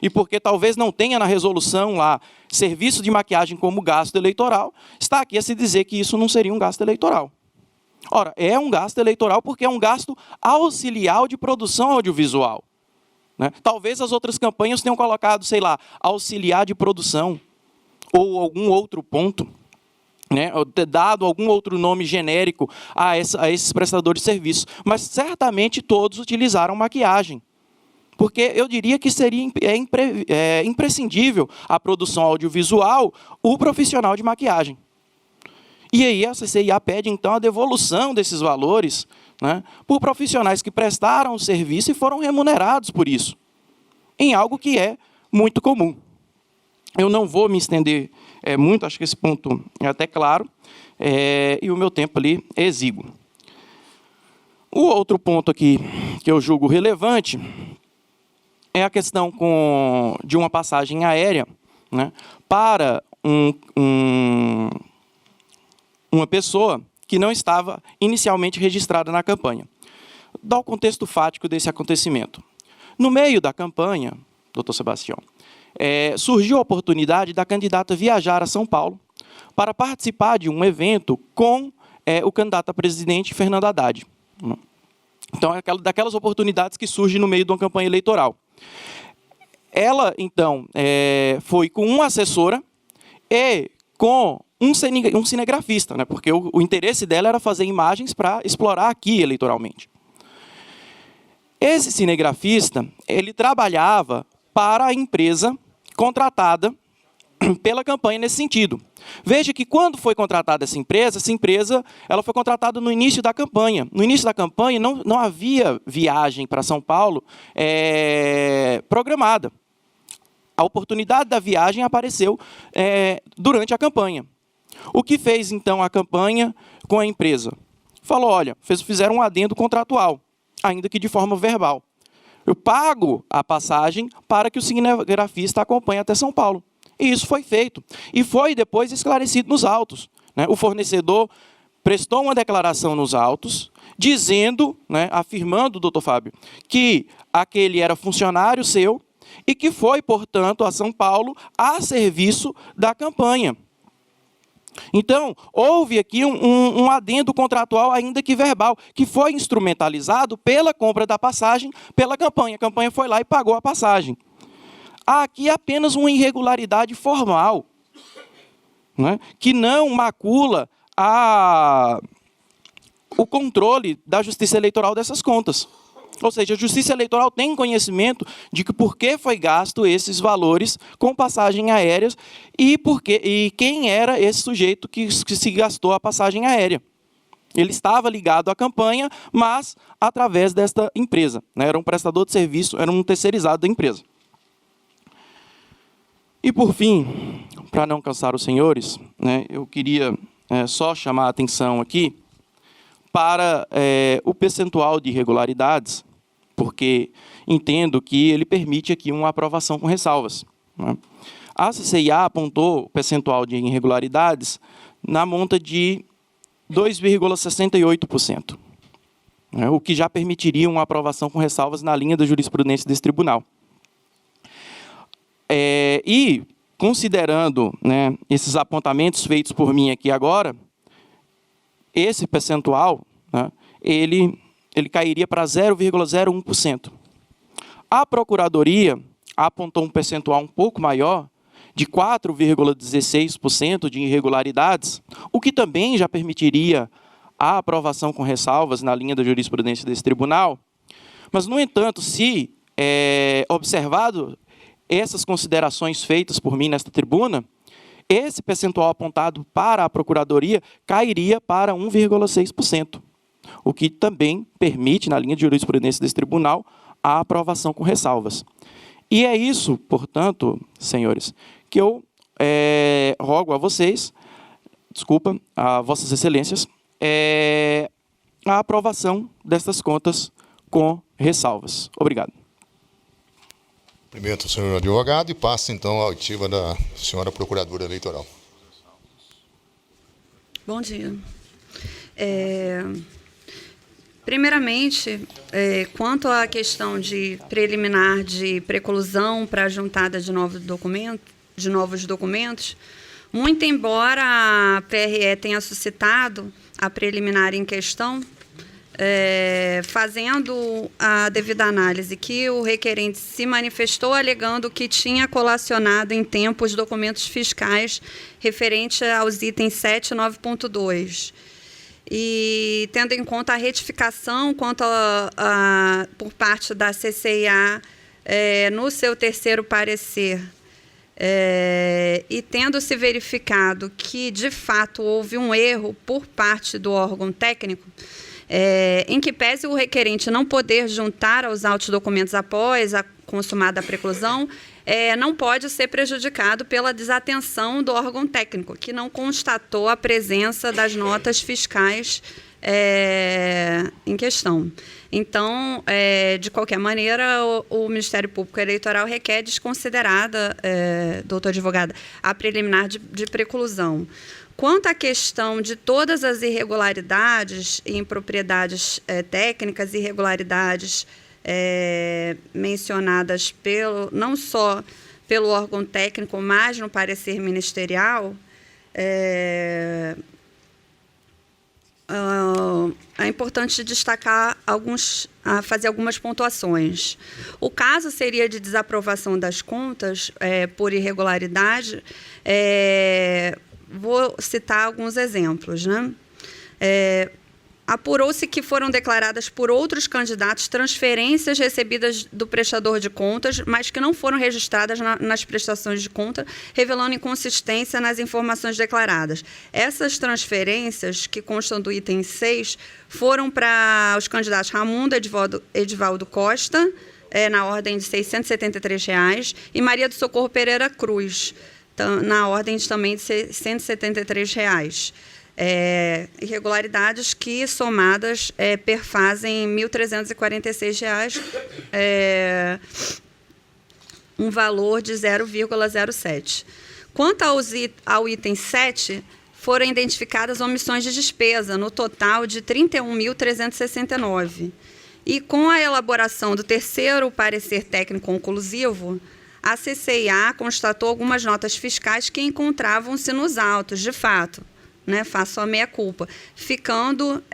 e porque talvez não tenha na resolução lá serviço de maquiagem como gasto eleitoral, está aqui a se dizer que isso não seria um gasto eleitoral. Ora, é um gasto eleitoral porque é um gasto auxiliar de produção audiovisual. Né? Talvez as outras campanhas tenham colocado, sei lá, auxiliar de produção ou algum outro ponto. né, ou ter dado algum outro nome genérico a esses prestadores de serviços, mas certamente todos utilizaram maquiagem. Porque eu diria que seria imprescindível a produção audiovisual, o profissional de maquiagem. E aí a CCIA pede, então, a devolução desses valores, né, por profissionais que prestaram o serviço e foram remunerados por isso, em algo que é muito comum. Eu não vou me estender muito, acho que esse ponto é até claro, e o meu tempo ali é exíguo. O outro ponto aqui que eu julgo relevante é a questão de uma passagem aérea, né, para uma pessoa que não estava inicialmente registrada na campanha. Dá o contexto fático desse acontecimento. No meio da campanha, doutor Sebastião, surgiu a oportunidade da candidata viajar a São Paulo para participar de um evento com o candidato a presidente, Fernando Haddad. Então, é daquelas oportunidades que surgem no meio de uma campanha eleitoral. Ela, então, foi com uma assessora e com um cinegrafista, né, porque o interesse dela era fazer imagens para explorar aqui eleitoralmente. Esse cinegrafista, ele trabalhava para a empresa contratada pela campanha nesse sentido. Veja que quando foi contratada essa empresa ela foi contratada no início da campanha. No início da campanha não havia viagem para São Paulo programada. A oportunidade da viagem apareceu durante a campanha. O que fez, então, a campanha com a empresa? Falou, olha, fizeram um adendo contratual, ainda que de forma verbal. Eu pago a passagem para que o cinegrafista acompanhe até São Paulo. E isso foi feito. E foi depois esclarecido nos autos, né? O fornecedor prestou uma declaração nos autos, dizendo, né, afirmando, doutor Fábio, que aquele era funcionário seu e que foi, portanto, a São Paulo a serviço da campanha. Então, houve aqui um adendo contratual, ainda que verbal, que foi instrumentalizado pela compra da passagem pela campanha. A campanha foi lá e pagou a passagem. Há aqui apenas uma irregularidade formal, né, que não macula o controle da Justiça Eleitoral dessas contas. Ou seja, a Justiça Eleitoral tem conhecimento de que por que foi gasto esses valores com passagem aéreas e quem era esse sujeito que se gastou a passagem aérea. Ele estava ligado à campanha, mas através desta empresa, né? Era um prestador de serviço, era um terceirizado da empresa. E, por fim, para não cansar os senhores, né, eu queria só chamar a atenção aqui para o percentual de irregularidades, porque entendo que ele permite aqui uma aprovação com ressalvas, né? A CCIA apontou o percentual de irregularidades na monta de 2,68%, né, o que já permitiria uma aprovação com ressalvas na linha da jurisprudência desse tribunal. E, considerando, né, esses apontamentos feitos por mim aqui agora, esse percentual, né, ele cairia para 0,01%. A Procuradoria apontou um percentual um pouco maior, de 4,16% de irregularidades, o que também já permitiria a aprovação com ressalvas na linha da jurisprudência desse tribunal. Mas, no entanto, se observado essas considerações feitas por mim nesta tribuna, esse percentual apontado para a Procuradoria cairia para 1,6%, o que também permite, na linha de jurisprudência desse tribunal, a aprovação com ressalvas. E é isso, portanto, senhores, que eu rogo a vocês, a vossas excelências, a aprovação destas contas com ressalvas. Obrigado. Cumprimento o senhor advogado e passa, então, a oitiva da senhora procuradora eleitoral. Bom dia. Primeiramente, quanto à questão de preliminar de preclusão para a juntada de novos documentos, muito embora a PRE tenha suscitado a preliminar em questão, fazendo a devida análise, que o requerente se manifestou alegando que tinha colacionado em tempo os documentos fiscais referente aos itens 7 e 9.2. E tendo em conta a retificação quanto por parte da CCIA no seu terceiro parecer, e tendo-se verificado que, de fato, houve um erro por parte do órgão técnico, em que pese o requerente não poder juntar aos autos documentos após a consumada a preclusão, não pode ser prejudicado pela desatenção do órgão técnico, que não constatou a presença das notas fiscais em questão. Então, de qualquer maneira, o Ministério Público Eleitoral requer desconsiderada, doutor advogada, a preliminar de preclusão. Quanto à questão de todas as irregularidades e impropriedades técnicas, irregularidades mencionadas não só pelo órgão técnico, mas no parecer ministerial, é importante destacar fazer algumas pontuações. O caso seria de desaprovação das contas por irregularidade. Vou citar alguns exemplos, né? Apurou-se que foram declaradas por outros candidatos transferências recebidas do prestador de contas, mas que não foram registradas nas prestações de conta, revelando inconsistência nas informações declaradas. Essas transferências, que constam do item 6, foram para os candidatos Raimundo Edivaldo Costa, na ordem de R$ 673, e Maria do Socorro Pereira Cruz, na ordem também de R$ 673. Irregularidades que, somadas, perfazem R$ 1.346, um valor de 0,07. Quanto ao item 7, foram identificadas omissões de despesa, no total de R$ 31.369. E, com a elaboração do terceiro parecer técnico conclusivo, a CCIA constatou algumas notas fiscais que encontravam-se nos autos, de fato, né, faço a meia-culpa, ficando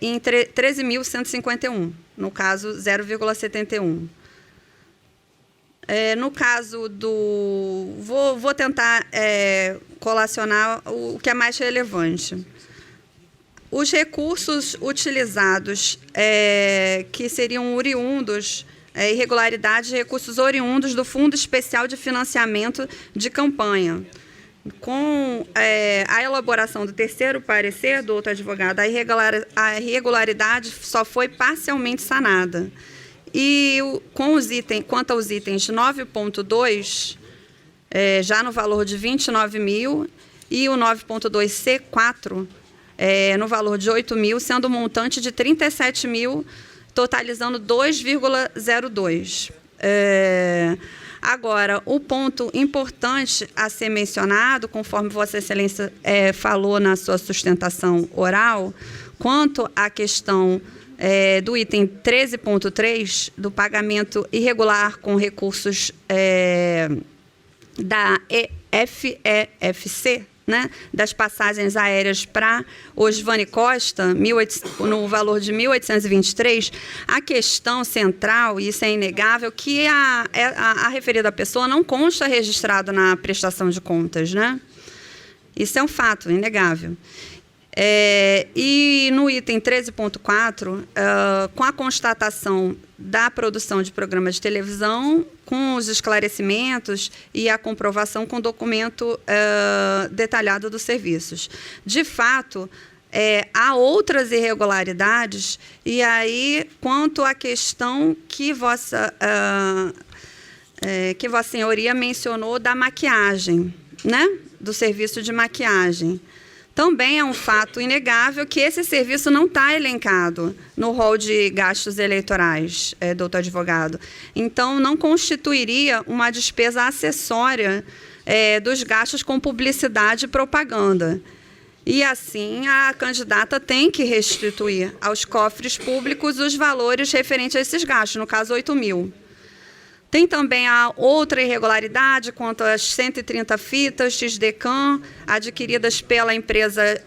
em 13.151, no caso 0,71. No caso do... Vou tentar colacionar o que é mais relevante. Os recursos utilizados, que seriam oriundos, irregularidades de recursos oriundos do Fundo Especial de Financiamento de Campanha. Com a elaboração do terceiro parecer do outro advogado, a irregularidade só foi parcialmente sanada. E quanto aos itens 9.2, já no valor de 29.000, e o 9.2C4, no valor de 8.000, sendo o montante de 37.000, totalizando 2,02. Agora, o ponto importante a ser mencionado, conforme Vossa Excelência falou na sua sustentação oral, quanto à questão do item 13.3, do pagamento irregular com recursos da FEFC, né, das passagens aéreas para Osvani Costa, no valor de 1.823, a questão central, e isso é inegável, que a referida pessoa não consta registrado na prestação de contas, né? Isso é um fato inegável. E no item 13.4, com a constatação da produção de programas de televisão, com os esclarecimentos e a comprovação com documento detalhado dos serviços. De fato, há outras irregularidades, e aí, quanto à questão que Vossa Senhoria mencionou da maquiagem, né? Do serviço de maquiagem. Também é um fato inegável que esse serviço não está elencado no rol de gastos eleitorais, doutor advogado. Então, não constituiria uma despesa acessória dos gastos com publicidade e propaganda. E, assim, a candidata tem que restituir aos cofres públicos os valores referentes a esses gastos, no caso, 8.000. Tem também a outra irregularidade quanto às 130 fitas XDCAM adquiridas pela empresa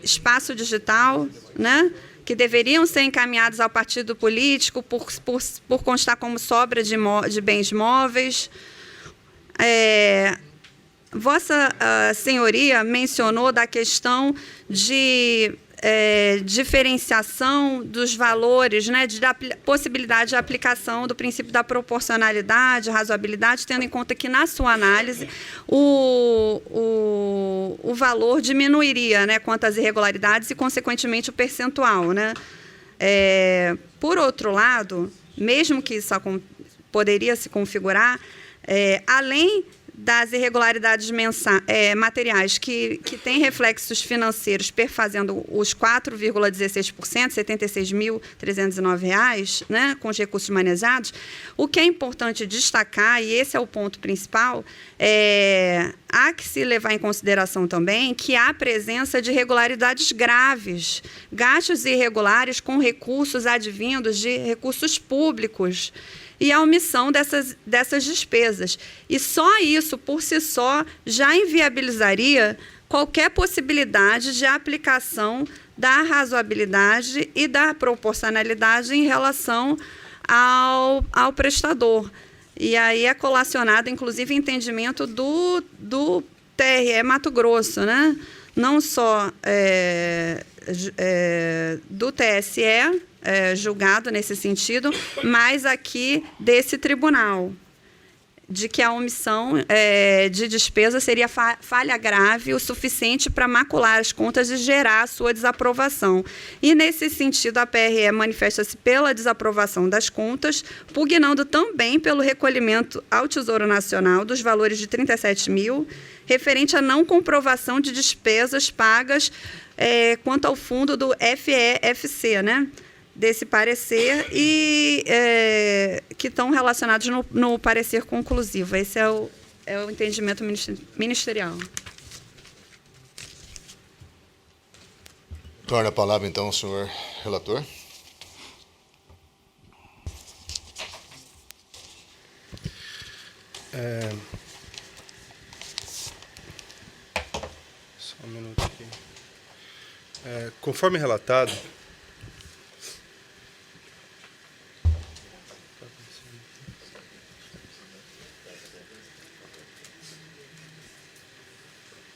espaço digital, né, que deveriam ser encaminhados ao partido político por constar como sobra de bens móveis. Vossa Senhoria mencionou da questão de diferenciação dos valores, né, da possibilidade de aplicação do princípio da proporcionalidade, razoabilidade, tendo em conta que, na sua análise, o valor diminuiria, né, quanto às irregularidades e, consequentemente, o percentual, né? Por outro lado, mesmo que isso poderia se configurar, além das irregularidades materiais que têm reflexos financeiros perfazendo os 4,16%, R$ 76.309, né, com os recursos manejados, o que é importante destacar, e esse é o ponto principal, há que se levar em consideração também que há presença de irregularidades graves, gastos irregulares com recursos advindos de recursos públicos, e a omissão dessas despesas. E só isso, por si só, já inviabilizaria qualquer possibilidade de aplicação da razoabilidade e da proporcionalidade em relação ao prestador. E aí é colacionado, inclusive, entendimento do TRE Mato Grosso, né? Não só do TSE, julgado nesse sentido, mas aqui desse tribunal, de que a omissão de despesa seria falha grave o suficiente para macular as contas e gerar a sua desaprovação. E, nesse sentido, a PRE manifesta-se pela desaprovação das contas, pugnando também pelo recolhimento ao Tesouro Nacional dos valores de 37 mil, referente à não comprovação de despesas pagas quanto ao fundo do FEFC, né? Desse parecer e que estão relacionados no parecer conclusivo. Esse é o entendimento ministerial. Torna a palavra, então, ao senhor relator. Só um minuto aqui. Conforme relatado,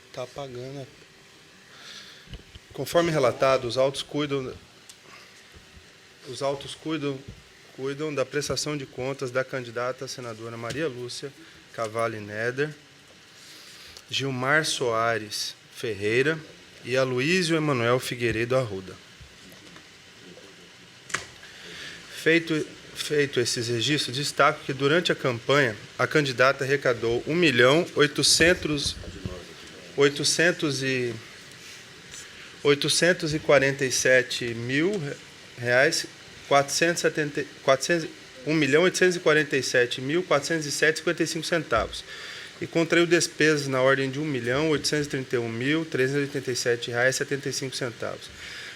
está apagando. Conforme relatado, os autos cuidam da prestação de contas da candidata a senadora Maria Lúcia Cavalli Neder, Gilmar Soares Ferreira e Aloísio Emanuel Figueiredo Arruda. Feito esses registros, destaco que durante a campanha a candidata arrecadou R$ 1.847.407,55 centavos e contraiu despesas na ordem de R$ 1.831.387,75 centavos.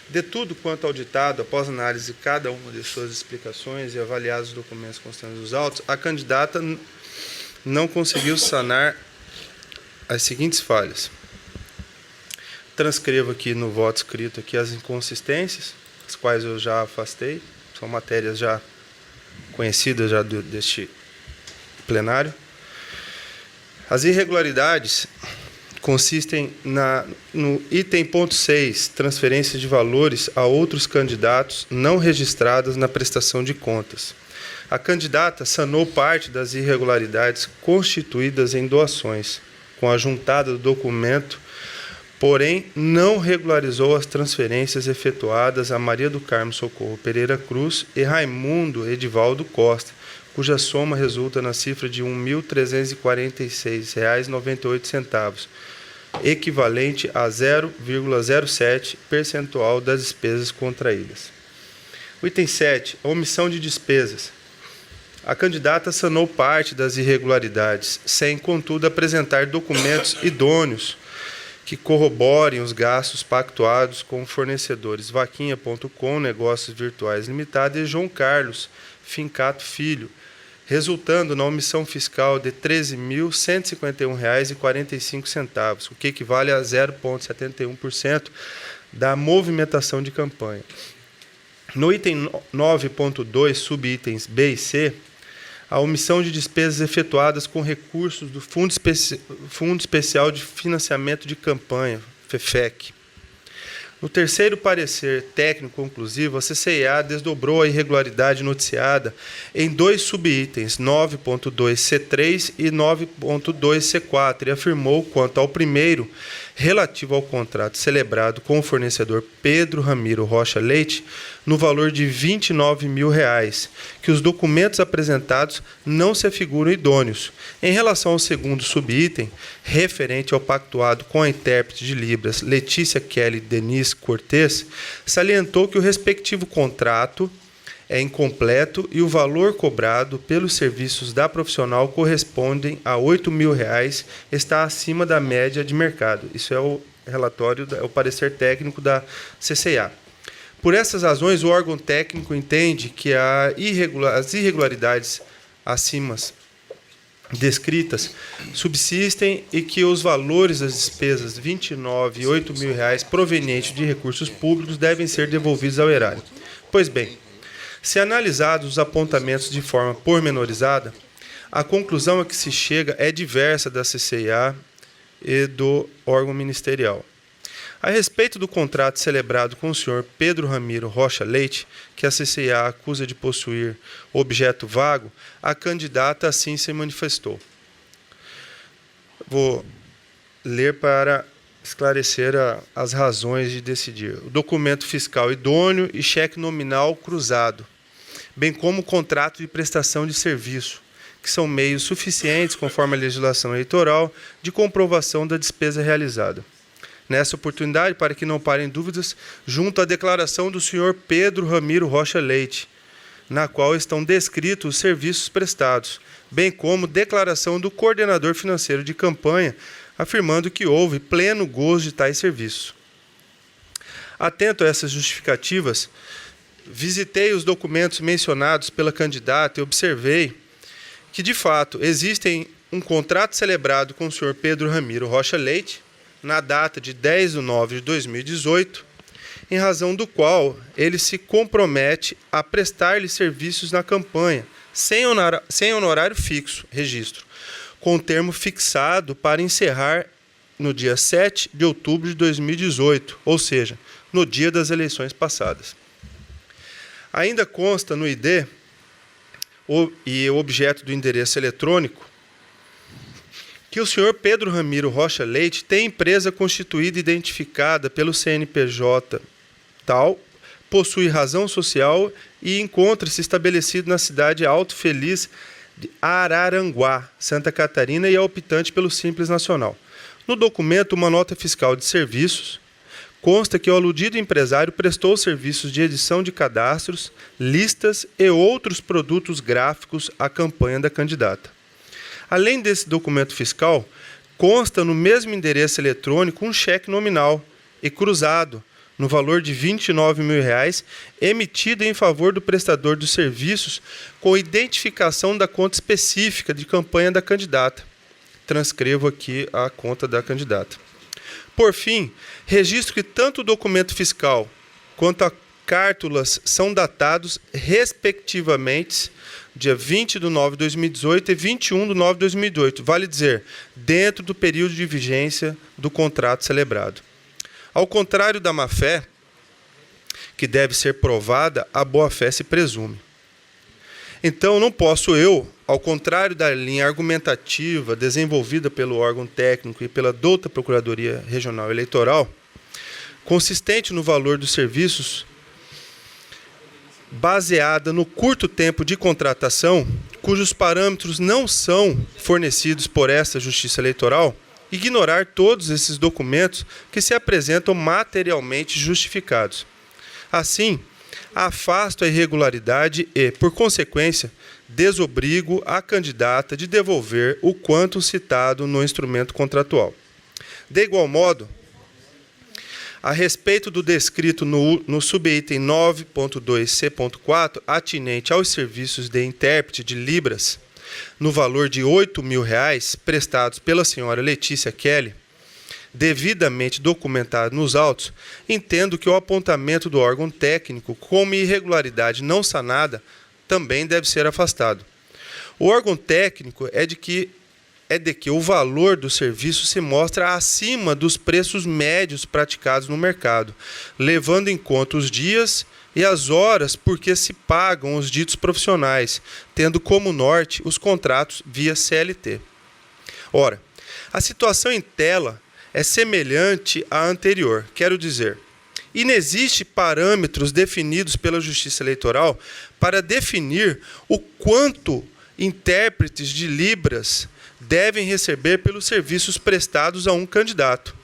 De tudo quanto auditado, após análise de cada uma de suas explicações e avaliados os documentos constantes dos autos, a candidata não conseguiu sanar as seguintes falhas. Transcrevo aqui no voto escrito aqui as inconsistências, as quais eu já afastei, são matérias já conhecidas já deste plenário. As irregularidades consistem no item ponto 6, transferência de valores a outros candidatos não registrados na prestação de contas. A candidata sanou parte das irregularidades constituídas em doações, com a juntada do documento, porém não regularizou as transferências efetuadas a Maria do Carmo Socorro Pereira Cruz e Raimundo Edivaldo Costa, cuja soma resulta na cifra de R$ 1.346,98, equivalente a 0,07 percentual das despesas contraídas. O item 7, a omissão de despesas. A candidata sanou parte das irregularidades, sem, contudo, apresentar documentos idôneos que corroborem os gastos pactuados com fornecedores Vaquinha.com, Negócios Virtuais Limitada, e João Carlos Fincato Filho, resultando na omissão fiscal de R$ 13.151,45, o que equivale a 0,71% da movimentação de campanha. No item 9.2, subitens B e C, a omissão de despesas efetuadas com recursos do Fundo Especial de Financiamento de Campanha, FEFEC. No terceiro parecer técnico conclusivo, a CCEA desdobrou a irregularidade noticiada em 2 subitens, 9.2C3 e 9.2C4, e afirmou, quanto ao primeiro, relativo ao contrato celebrado com o fornecedor Pedro Ramiro Rocha Leite, no valor de R$ 29.000, que os documentos apresentados não se afiguram idôneos. Em relação ao segundo subitem, referente ao pactuado com a intérprete de Libras, Letícia Kelly Denise Cortes, salientou que o respectivo contrato é incompleto e o valor cobrado pelos serviços da profissional correspondem a R$ 8.000, está acima da média de mercado. Isso é o relatório, o parecer técnico da CCA. Por essas razões, o órgão técnico entende que as irregularidades acima descritas subsistem e que os valores das despesas R$ 29.000 e R$ 8.000 provenientes de recursos públicos devem ser devolvidos ao erário. Pois bem, se analisados os apontamentos de forma pormenorizada, a conclusão a que se chega é diversa da CCIA e do órgão ministerial. A respeito do contrato celebrado com o senhor Pedro Ramiro Rocha Leite, que a CCIA acusa de possuir objeto vago, a candidata assim se manifestou. Vou ler para esclarecer as razões de decidir. O documento fiscal idôneo e cheque nominal cruzado, bem como o contrato de prestação de serviço, que são meios suficientes, conforme a legislação eleitoral, de comprovação da despesa realizada. Nessa oportunidade, para que não parem dúvidas, junto à declaração do senhor Pedro Ramiro Rocha Leite, na qual estão descritos os serviços prestados, bem como declaração do coordenador financeiro de campanha, afirmando que houve pleno gozo de tais serviços. Atento a essas justificativas, visitei os documentos mencionados pela candidata e observei que, de fato, existem um contrato celebrado com o senhor Pedro Ramiro Rocha Leite, na data de 10/9/2018, em razão do qual ele se compromete a prestar-lhe serviços na campanha, sem honorário fixo, registro, com termo fixado para encerrar no dia 7 de outubro de 2018, ou seja, no dia das eleições passadas. Ainda consta no ID e objeto do endereço eletrônico que o senhor Pedro Ramiro Rocha Leite tem empresa constituída e identificada pelo CNPJ tal, possui razão social e encontra-se estabelecido na cidade Alto Feliz de Araranguá, Santa Catarina, e é optante pelo Simples Nacional. No documento, uma nota fiscal de serviços, consta que o aludido empresário prestou serviços de edição de cadastros, listas e outros produtos gráficos à campanha da candidata. Além desse documento fiscal, consta no mesmo endereço eletrônico um cheque nominal e cruzado, no valor de R$ 29.000, emitido em favor do prestador dos serviços com identificação da conta específica de campanha da candidata. Transcrevo aqui a conta da candidata. Por fim, registro que tanto o documento fiscal quanto a cártulas são datados, respectivamente, dia 20/9/2018 e 21/9/2018, vale dizer, dentro do período de vigência do contrato celebrado. Ao contrário da má-fé, que deve ser provada, a boa-fé se presume. Então, não posso eu, ao contrário da linha argumentativa desenvolvida pelo órgão técnico e pela douta Procuradoria Regional Eleitoral, consistente no valor dos serviços, baseada no curto tempo de contratação, cujos parâmetros não são fornecidos por esta Justiça Eleitoral, ignorar todos esses documentos que se apresentam materialmente justificados. Assim, afasto a irregularidade e, por consequência, desobrigo a candidata de devolver o quanto citado no instrumento contratual. De igual modo, a respeito do descrito no subitem 9.2c.4, atinente aos serviços de intérprete de Libras, no valor de R$ 8.000, prestados pela senhora Letícia Kelly devidamente documentado nos autos, entendo que o apontamento do órgão técnico como irregularidade não sanada também deve ser afastado. O órgão técnico é de que o valor do serviço se mostra acima dos preços médios praticados no mercado, levando em conta os dias e as horas por que se pagam os ditos profissionais, tendo como norte os contratos via CLT. Ora, a situação em tela é semelhante à anterior, quero dizer, inexiste parâmetros definidos pela Justiça Eleitoral para definir o quanto intérpretes de Libras devem receber pelos serviços prestados a um candidato.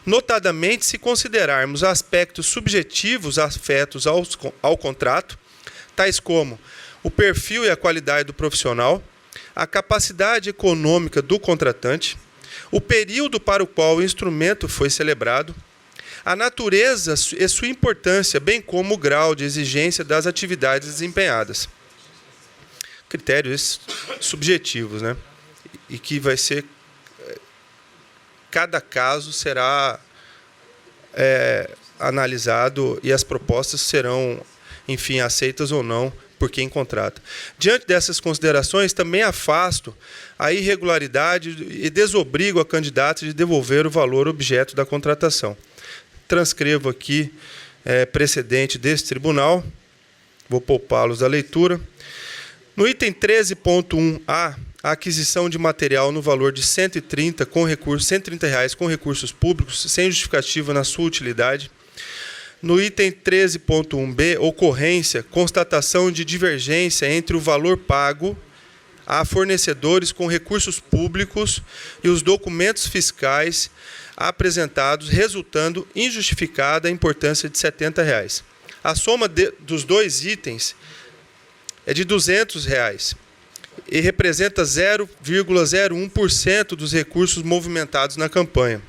Notadamente, se considerarmos aspectos subjetivos afetos ao contrato, tais como o perfil e a qualidade do profissional, a capacidade econômica do contratante, o período para o qual o instrumento foi celebrado, a natureza e sua importância, bem como o grau de exigência das atividades desempenhadas. Critérios subjetivos, né? E que vai ser... Cada caso será analisado e as propostas serão, enfim, aceitas ou não por quem contrata. Diante dessas considerações, também afasto a irregularidade e desobrigo a candidata de devolver o valor objeto da contratação. Transcrevo aqui precedente desse tribunal, vou poupá-los da leitura. No item 13.1a, a aquisição de material no valor de R$ 130 reais com recursos públicos, sem justificativa na sua utilidade. No item 13.1b, ocorrência, constatação de divergência entre o valor pago a fornecedores com recursos públicos e os documentos fiscais apresentados, resultando injustificada a importância de R$ 70 reais. A soma dos dois itens é de R$ 200 reais e representa 0,01% dos recursos movimentados na campanha.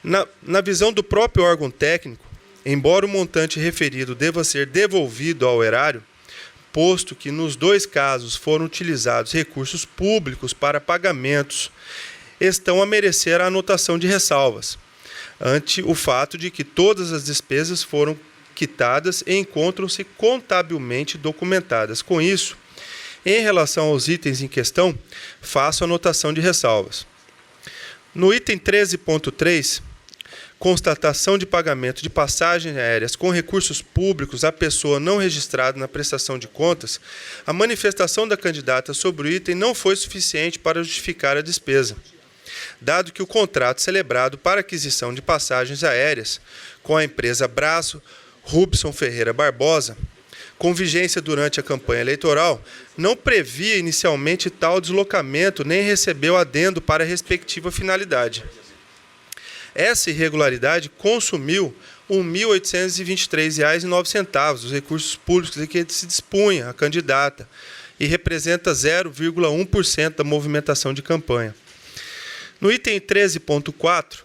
Na visão do próprio órgão técnico, embora o montante referido deva ser devolvido ao erário, posto que nos dois casos foram utilizados recursos públicos para pagamentos, estão a merecer a anotação de ressalvas, ante o fato de que todas as despesas foram quitadas e encontram-se contabilmente documentadas. Com isso, em relação aos itens em questão, faço a anotação de ressalvas. No item 13.3, constatação de pagamento de passagens aéreas com recursos públicos à pessoa não registrada na prestação de contas, a manifestação da candidata sobre o item não foi suficiente para justificar a despesa, dado que o contrato celebrado para aquisição de passagens aéreas com a empresa Braço Rubson Ferreira Barbosa, com vigência durante a campanha eleitoral, não previa inicialmente tal deslocamento nem recebeu adendo para a respectiva finalidade. Essa irregularidade consumiu R$ 1.823,09 dos recursos públicos de que se dispunha a candidata e representa 0,1% da movimentação de campanha. No item 13.4,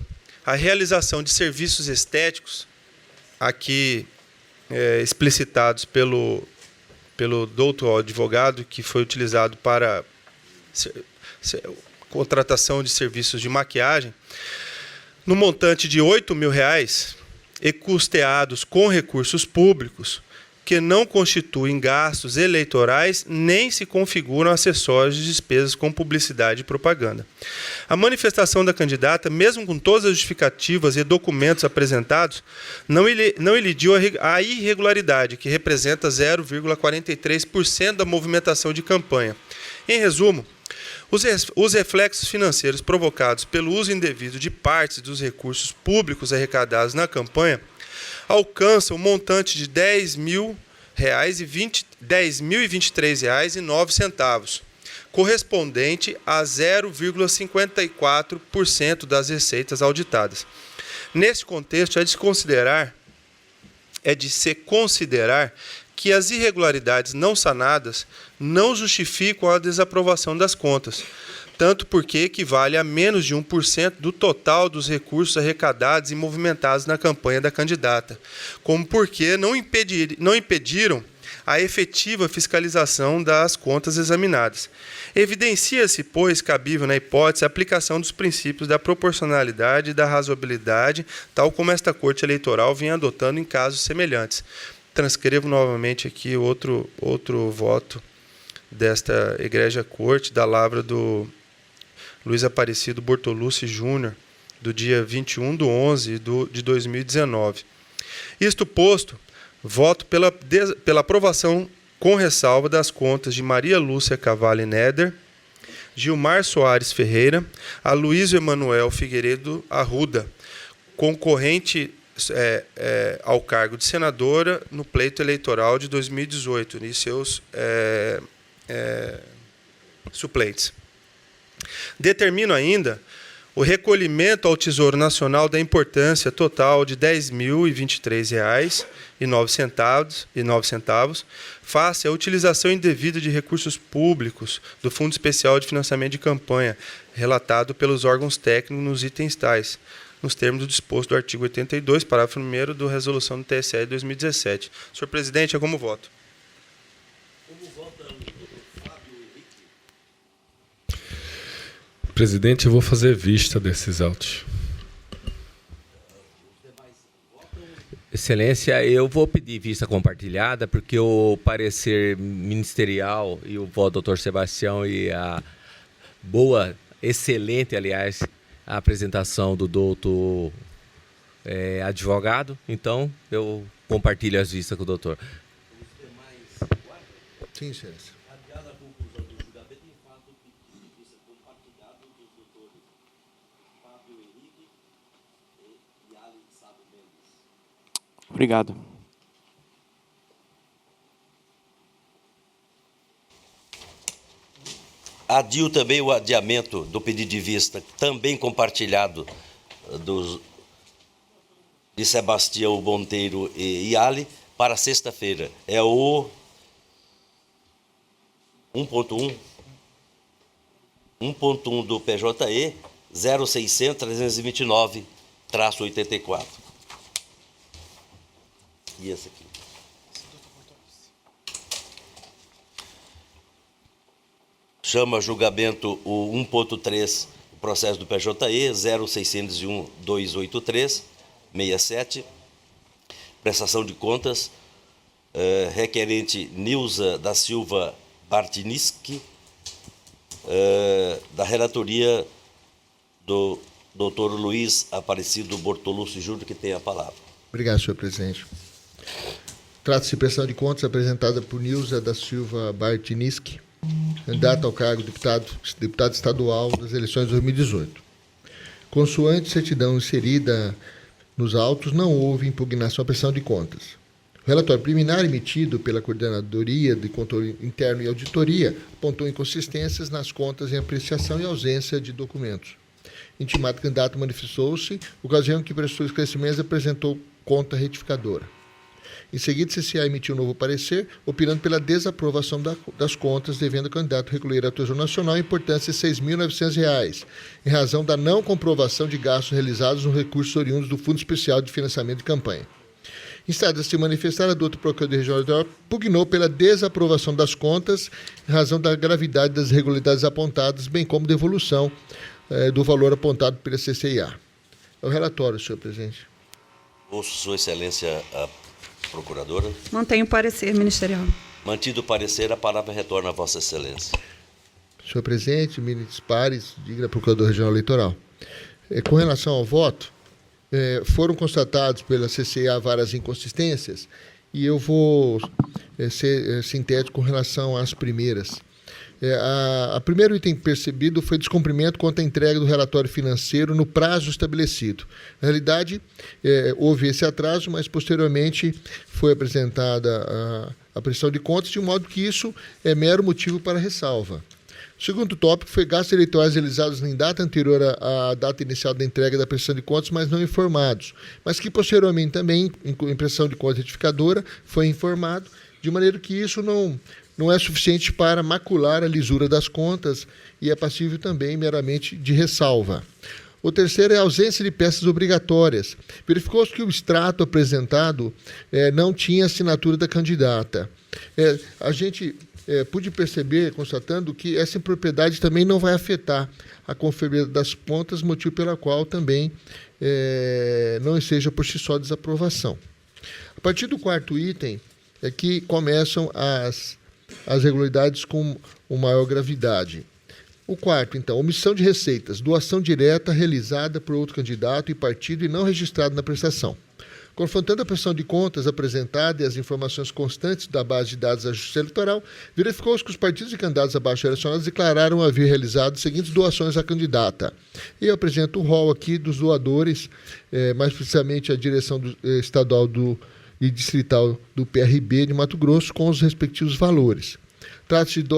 a realização de serviços estéticos, aqui explicitados pelo doutor advogado, que foi utilizado para contratação de serviços de maquiagem, no montante de R$ 8.000 e custeados com recursos públicos, que não constituem gastos eleitorais nem se configuram acessórios de despesas com publicidade e propaganda. A manifestação da candidata, mesmo com todas as justificativas e documentos apresentados, não elidiu a irregularidade, que representa 0,43% da movimentação de campanha. Em resumo, os reflexos financeiros provocados pelo uso indevido de partes dos recursos públicos arrecadados na campanha alcançam o montante de R$ 10.023,09, correspondente a 0,54% das receitas auditadas. Nesse contexto, é de se considerar que as irregularidades não sanadas não justificam a desaprovação das contas, tanto porque equivale a menos de 1% do total dos recursos arrecadados e movimentados na campanha da candidata, como porque não impediram a efetiva fiscalização das contas examinadas. Evidencia-se, pois, cabível na hipótese a aplicação dos princípios da proporcionalidade e da razoabilidade, tal como esta Corte Eleitoral vinha adotando em casos semelhantes. Transcrevo novamente aqui outro voto desta Egrégia Corte, da lavra do Luiz Aparecido Bortolucci Júnior, do dia 21/11 de 2019. Isto posto, voto pela aprovação com ressalva das contas de Maria Lúcia Cavalli Neder, Gilmar Soares Ferreira, Aloysio Emanuel Figueiredo Arruda, concorrente ao cargo de senadora no pleito eleitoral de 2018, e seus suplentes. Determino ainda o recolhimento ao Tesouro Nacional da importância total de R$ 10.023,09, face à utilização indevida de recursos públicos do Fundo Especial de Financiamento de Campanha, relatado pelos órgãos técnicos nos itens tais, nos termos do disposto do artigo 82, parágrafo 1º da Resolução do TSE de 2017. Senhor presidente, é como voto. Presidente, eu vou fazer vista desses autos. Excelência, eu vou pedir vista compartilhada, porque o parecer ministerial e o voto do doutor Sebastião e a boa, excelente, aliás, a apresentação do doutor advogado, então eu compartilho as vistas com o doutor. Sim, excelência. Obrigado. Adio também o adiamento do pedido de vista, também compartilhado de Sebastião Monteiro e Iali, para sexta-feira. É o 1.1 do PJE 0600-329-84. E esse aqui. Chama a julgamento o 1.3, o processo do PJE 0601-283-67, prestação de contas, requerente Nilza da Silva Bartiniski, da relatoria do doutor Luiz Aparecido Bortolucci Júnior, que tem a palavra. Obrigado, senhor presidente. Trata-se de prestação de contas apresentada por Nilza da Silva Bartiniski, candidata ao cargo de deputado estadual das eleições de 2018. Consoante certidão inserida nos autos, não houve impugnação à prestação de contas. O relatório preliminar emitido pela Coordenadoria de Controle Interno e Auditoria apontou inconsistências nas contas em apreciação e ausência de documentos. Intimado candidato manifestou-se, ocasião em que prestou esclarecimentos e apresentou conta retificadora. Em seguida, o CCA emitiu um novo parecer, opinando pela desaprovação das contas, devendo o candidato recolher ao Tesouro Nacional a importância de R$ 6.900, em razão da não comprovação de gastos realizados nos recursos oriundos do Fundo Especial de Financiamento de Campanha. Instado a se manifestar, a doutora Procuradora Regional Eleitoral pugnou pela desaprovação das contas, em razão da gravidade das irregularidades apontadas, bem como devolução do valor apontado pela CCIA. É o relatório, senhor presidente. Ouço Sua Excelência a Procuradora. Mantenho o parecer ministerial. Mantido o parecer, a palavra retorna a Vossa Excelência. Senhor presidente, ministros pares, digna Procuradora Regional Eleitoral. Com relação ao voto, foram constatados pela CCA várias inconsistências e eu vou ser sintético com relação às primeiras. A primeiro item percebido foi descumprimento quanto à entrega do relatório financeiro no prazo estabelecido. Na realidade, houve esse atraso, mas posteriormente foi apresentada a prestação de contas, de modo que isso é mero motivo para ressalva. O segundo tópico foi gastos eleitorais realizados em data anterior à data inicial da entrega da prestação de contas, mas não informados, mas que posteriormente também, em prestação de contas retificadora, foi informado, de maneira que isso não é suficiente para macular a lisura das contas e é passível também meramente de ressalva. O terceiro é a ausência de peças obrigatórias. Verificou-se que o extrato apresentado não tinha assinatura da candidata. A gente pude perceber, constatando, que essa impropriedade também não vai afetar a confiabilidade das contas, motivo pelo qual também não enseja por si só desaprovação. A partir do quarto item é que começam as irregularidades com maior gravidade. O quarto, então, omissão de receitas, doação direta realizada por outro candidato e partido e não registrado na prestação. Confrontando a prestação de contas apresentada e as informações constantes da base de dados da Justiça Eleitoral, verificou-se que os partidos e candidatos abaixo relacionados declararam haver realizado as seguintes doações à candidata. E eu apresento o rol aqui dos doadores, mais precisamente a direção estadual e distrital do PRB de Mato Grosso, com os respectivos valores. Trata-se de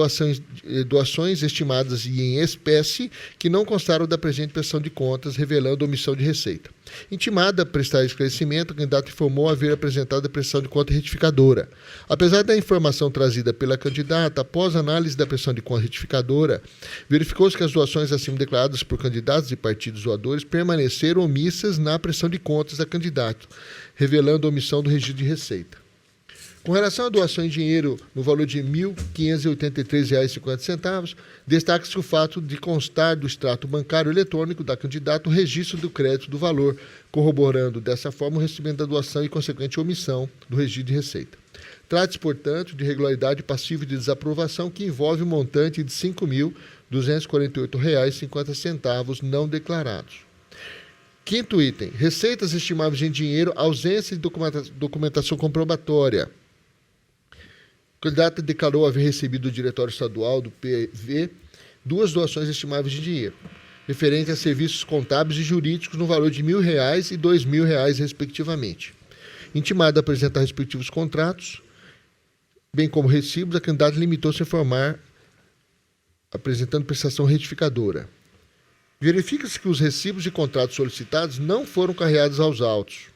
doações estimadas em espécie que não constaram da presente prestação de contas, revelando omissão de receita. Intimada a prestar esclarecimento, a candidata informou haver apresentado a prestação de conta retificadora. Apesar da informação trazida pela candidata, após análise da prestação de conta retificadora, verificou-se que as doações acima declaradas por candidatos e partidos doadores permaneceram omissas na prestação de contas da candidata, revelando omissão do registro de receita. Com relação à doação em dinheiro no valor de R$ 1.583,50, destaca-se o fato de constar do extrato bancário eletrônico da candidata o registro do crédito do valor, corroborando dessa forma o recebimento da doação e consequente omissão do registro de receita. Trata-se, portanto, de irregularidade passiva de desaprovação que envolve um montante de R$ 5.248,50 não declarados. Quinto item, receitas estimáveis em dinheiro, ausência de documentação comprobatória. A candidata declarou haver recebido do Diretório Estadual do PV 2 doações estimáveis de dinheiro, referentes a serviços contábeis e jurídicos no valor de R$ 1.000 e R$ 2.000, respectivamente. Intimada a apresentar respectivos contratos, bem como recibos, a candidata limitou-se a informar, apresentando prestação retificadora. Verifica-se que os recibos e contratos solicitados não foram carreados aos autos,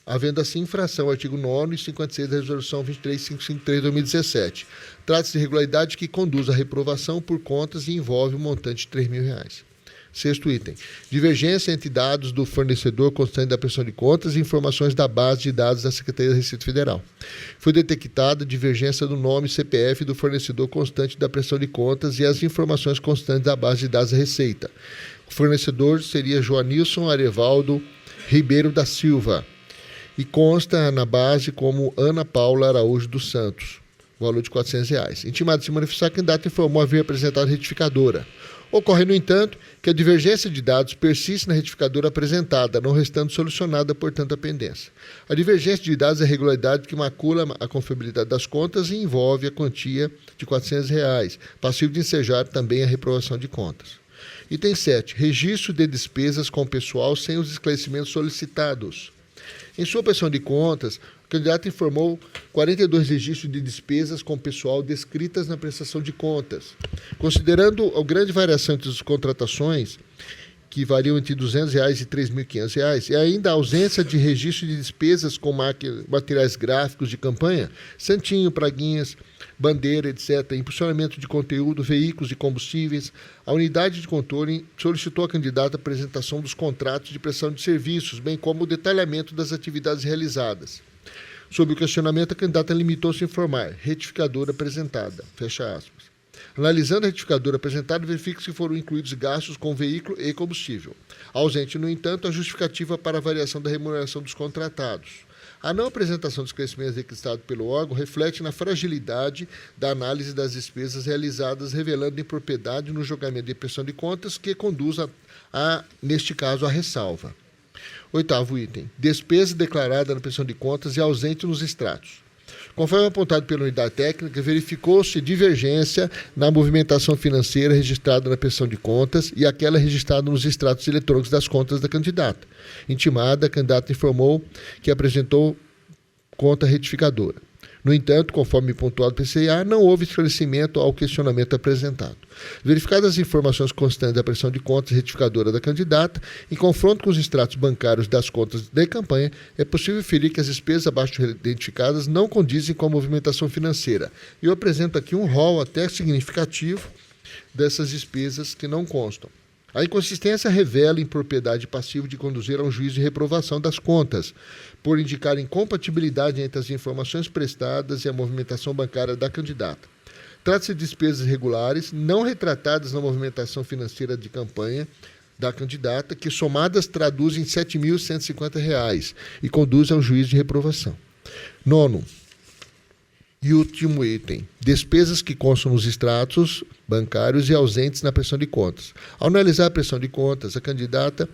havendo assim infração ao artigo 9º e 56 da Resolução 23553/2017. Trata-se de irregularidade que conduz à reprovação por contas e envolve um montante de R$ 3.000. Sexto item, divergência entre dados do fornecedor constante da prestação de contas e informações da base de dados da Secretaria da Receita Federal. Foi detectada divergência do nome e CPF do fornecedor constante da prestação de contas e as informações constantes da base de dados da Receita. O fornecedor seria Joanilson Arevaldo Ribeiro da Silva, e consta na base como Ana Paula Araújo dos Santos, valor de R$ 400. Intimado de se manifestar, a candidata informou haver apresentado retificadora. Ocorre, no entanto, que a divergência de dados persiste na retificadora apresentada, não restando solucionada, portanto, a pendência. A divergência de dados é a irregularidade que macula a confiabilidade das contas e envolve a quantia de R$ 400, passível de ensejar também a reprovação de contas. Item 7. Registro de despesas com o pessoal sem os esclarecimentos solicitados. Em sua prestação de contas, o candidato informou 42 registros de despesas com pessoal descritas na prestação de contas. Considerando a grande variação entre as contratações, que variam entre R$ 200 e R$ 3.500, e ainda a ausência de registro de despesas com materiais gráficos de campanha, santinho, praguinhas, bandeira, etc., impulsionamento de conteúdo, veículos e combustíveis, a unidade de controle solicitou à candidata a apresentação dos contratos de prestação de serviços, bem como o detalhamento das atividades realizadas. Sob o questionamento, a candidata limitou-se a informar, retificadora apresentada, fecha aspas. Analisando a retificadora apresentada, verifica-se que foram incluídos gastos com veículo e combustível. Ausente, no entanto, a justificativa para a variação da remuneração dos contratados. A não apresentação dos crescimentos requisitados pelo órgão reflete na fragilidade da análise das despesas realizadas, revelando impropriedade no julgamento de prestação de contas que conduz neste caso, a ressalva. Oitavo item. Despesa declarada na prestação de contas e ausente nos extratos. Conforme apontado pela unidade técnica, verificou-se divergência na movimentação financeira registrada na prestação de contas e aquela registrada nos extratos eletrônicos das contas da candidata. Intimada, a candidata informou que apresentou conta retificadora. No entanto, conforme pontuado pelo PCA, não houve esclarecimento ao questionamento apresentado. Verificadas as informações constantes da prestação de contas retificadora da candidata, em confronto com os extratos bancários das contas de campanha, é possível inferir que as despesas abaixo identificadas não condizem com a movimentação financeira. E eu apresento aqui um rol até significativo dessas despesas que não constam. A inconsistência revela impropriedade passiva de conduzir a um juízo de reprovação das contas, por indicar incompatibilidade entre as informações prestadas e a movimentação bancária da candidata. Trata-se de despesas regulares, não retratadas na movimentação financeira de campanha da candidata, que somadas traduzem R$ 7.150 e conduzem ao juízo de reprovação. 9º e último item, despesas que constam nos extratos bancários e ausentes na prestação de contas. Ao analisar a prestação de contas da candidata,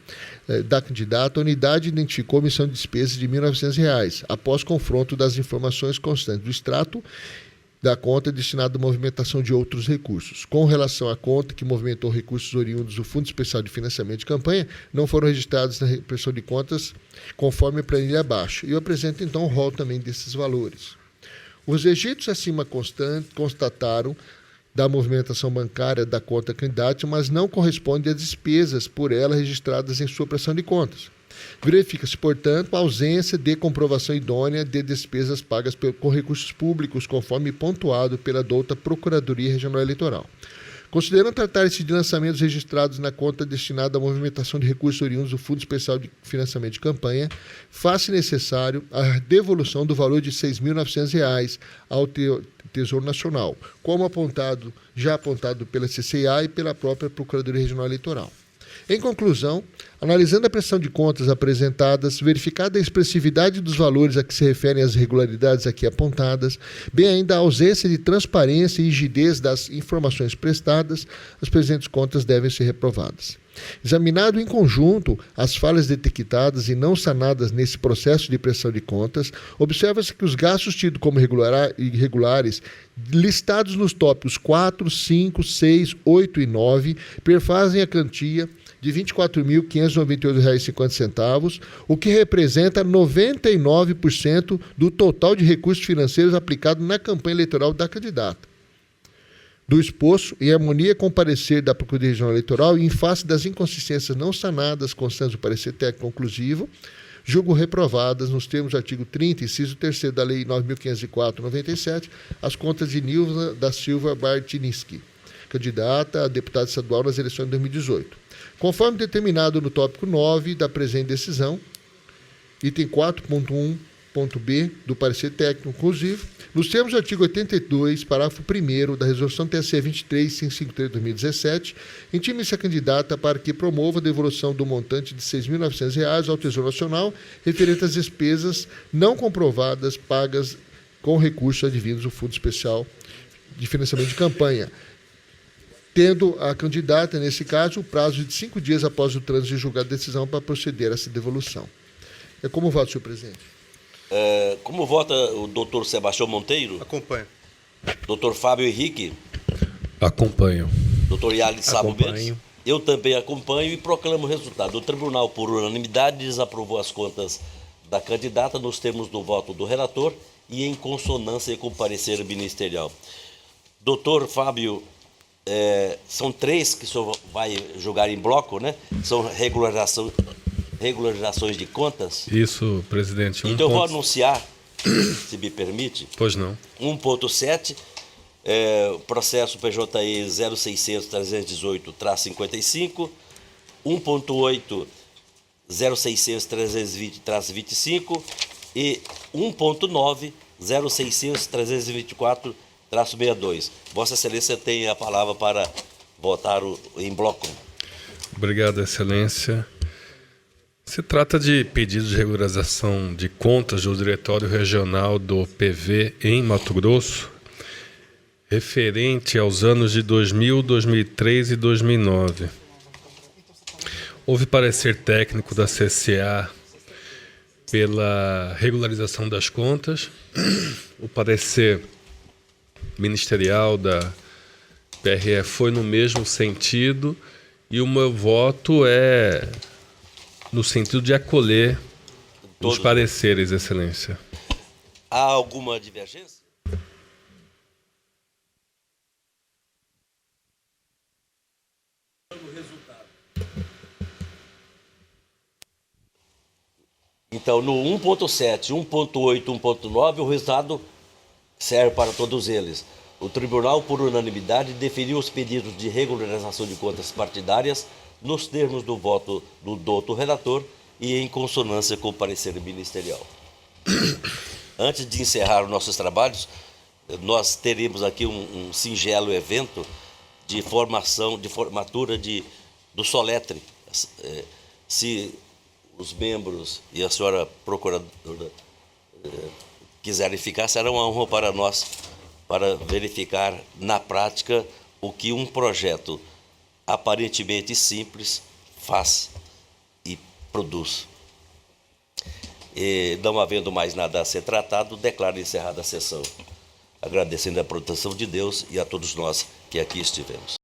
a unidade identificou omissão de despesas de R$ 1.900, após confronto das informações constantes do extrato da conta destinada à movimentação de outros recursos. Com relação à conta que movimentou recursos oriundos do Fundo Especial de Financiamento de Campanha, não foram registrados na prestação de contas conforme a planilha abaixo. E eu apresento, então, o rol também desses valores. Os registros acima constataram da movimentação bancária da conta candidata, mas não correspondem às despesas por ela registradas em sua prestação de contas. Verifica-se, portanto, a ausência de comprovação idônea de despesas pagas com recursos públicos, conforme pontuado pela douta Procuradoria Regional Eleitoral. Considerando tratar-se de lançamentos registrados na conta destinada à movimentação de recursos oriundos do Fundo Especial de Financiamento de Campanha, faz-se necessário a devolução do valor de R$ 6.900 ao Tesouro Nacional, como já apontado pela CCA e pela própria Procuradoria Regional Eleitoral. Em conclusão, analisando a prestação de contas apresentadas, verificada a expressividade dos valores a que se referem as irregularidades aqui apontadas, bem ainda a ausência de transparência e rigidez das informações prestadas, as presentes contas devem ser reprovadas. Examinado em conjunto as falhas detectadas e não sanadas nesse processo de prestação de contas, observa-se que os gastos tidos como irregulares, listados nos tópicos 4, 5, 6, 8 e 9, perfazem a quantia de R$ 24.598,50, o que representa 99% do total de recursos financeiros aplicados na campanha eleitoral da candidata. Do exposto, em harmonia com o parecer da Procuradoria Regional Eleitoral e em face das inconsistências não sanadas constantes do parecer técnico conclusivo, julgo reprovadas, nos termos do artigo 30, inciso 3º da Lei 9.504/97, as contas de Nilva da Silva Bartiniski, candidata a deputada estadual nas eleições de 2018. Conforme determinado no tópico 9 da presente decisão, item 4.1.b do parecer técnico conclusivo, nos termos do artigo 82, parágrafo 1º da Resolução TSE 23553 de 2017, intima-se a candidata para que promova a devolução do montante de R$ 6.900 ao Tesouro Nacional, referente às despesas não comprovadas pagas com recursos advindos do Fundo Especial de Financiamento de Campanha, tendo a candidata, nesse caso, o prazo de 5 dias após o trânsito de julgado de decisão para proceder a essa devolução. Como vota, senhor presidente? Como vota o doutor Sebastião Monteiro? Acompanho. Doutor Fábio Henrique? Acompanho. Doutor Yali Sabo Mendes? Eu também acompanho e proclamo o resultado. O tribunal, por unanimidade, desaprovou as contas da candidata nos termos do voto do relator e em consonância com o parecer ministerial. Doutor Fábio, são 3 que o senhor vai julgar em bloco, né? São regularizações de contas? Isso, presidente. Então eu vou anunciar, se me permite. Pois não. 1.7, processo PJE 0600-318-55, 1.8, 0600-320-25 e 1.9, 0600-324-62. Vossa Excelência tem a palavra para votar em bloco. Obrigado, Excelência. Se trata de pedido de regularização de contas do Diretório Regional do PV em Mato Grosso, referente aos anos de 2000, 2003 e 2009. Houve parecer técnico da CCA pela regularização das contas, o parecer ministerial da PRE foi no mesmo sentido e o meu voto é no sentido de acolher os pareceres, Excelência. Há alguma divergência? Então, no 1.7, 1.8, 1.9, o resultado serve para todos eles. O tribunal, por unanimidade, deferiu os pedidos de regularização de contas partidárias nos termos do voto do doutor relator e em consonância com o parecer ministerial. Antes de encerrar os nossos trabalhos, nós teremos aqui um singelo evento de formatura do Soletre. Se os membros e a senhora procuradora quiserem ficar, será uma honra para nós, para verificar na prática o que um projeto aparentemente simples faz e produz. E, não havendo mais nada a ser tratado, declaro encerrada a sessão, agradecendo a proteção de Deus e a todos nós que aqui estivemos.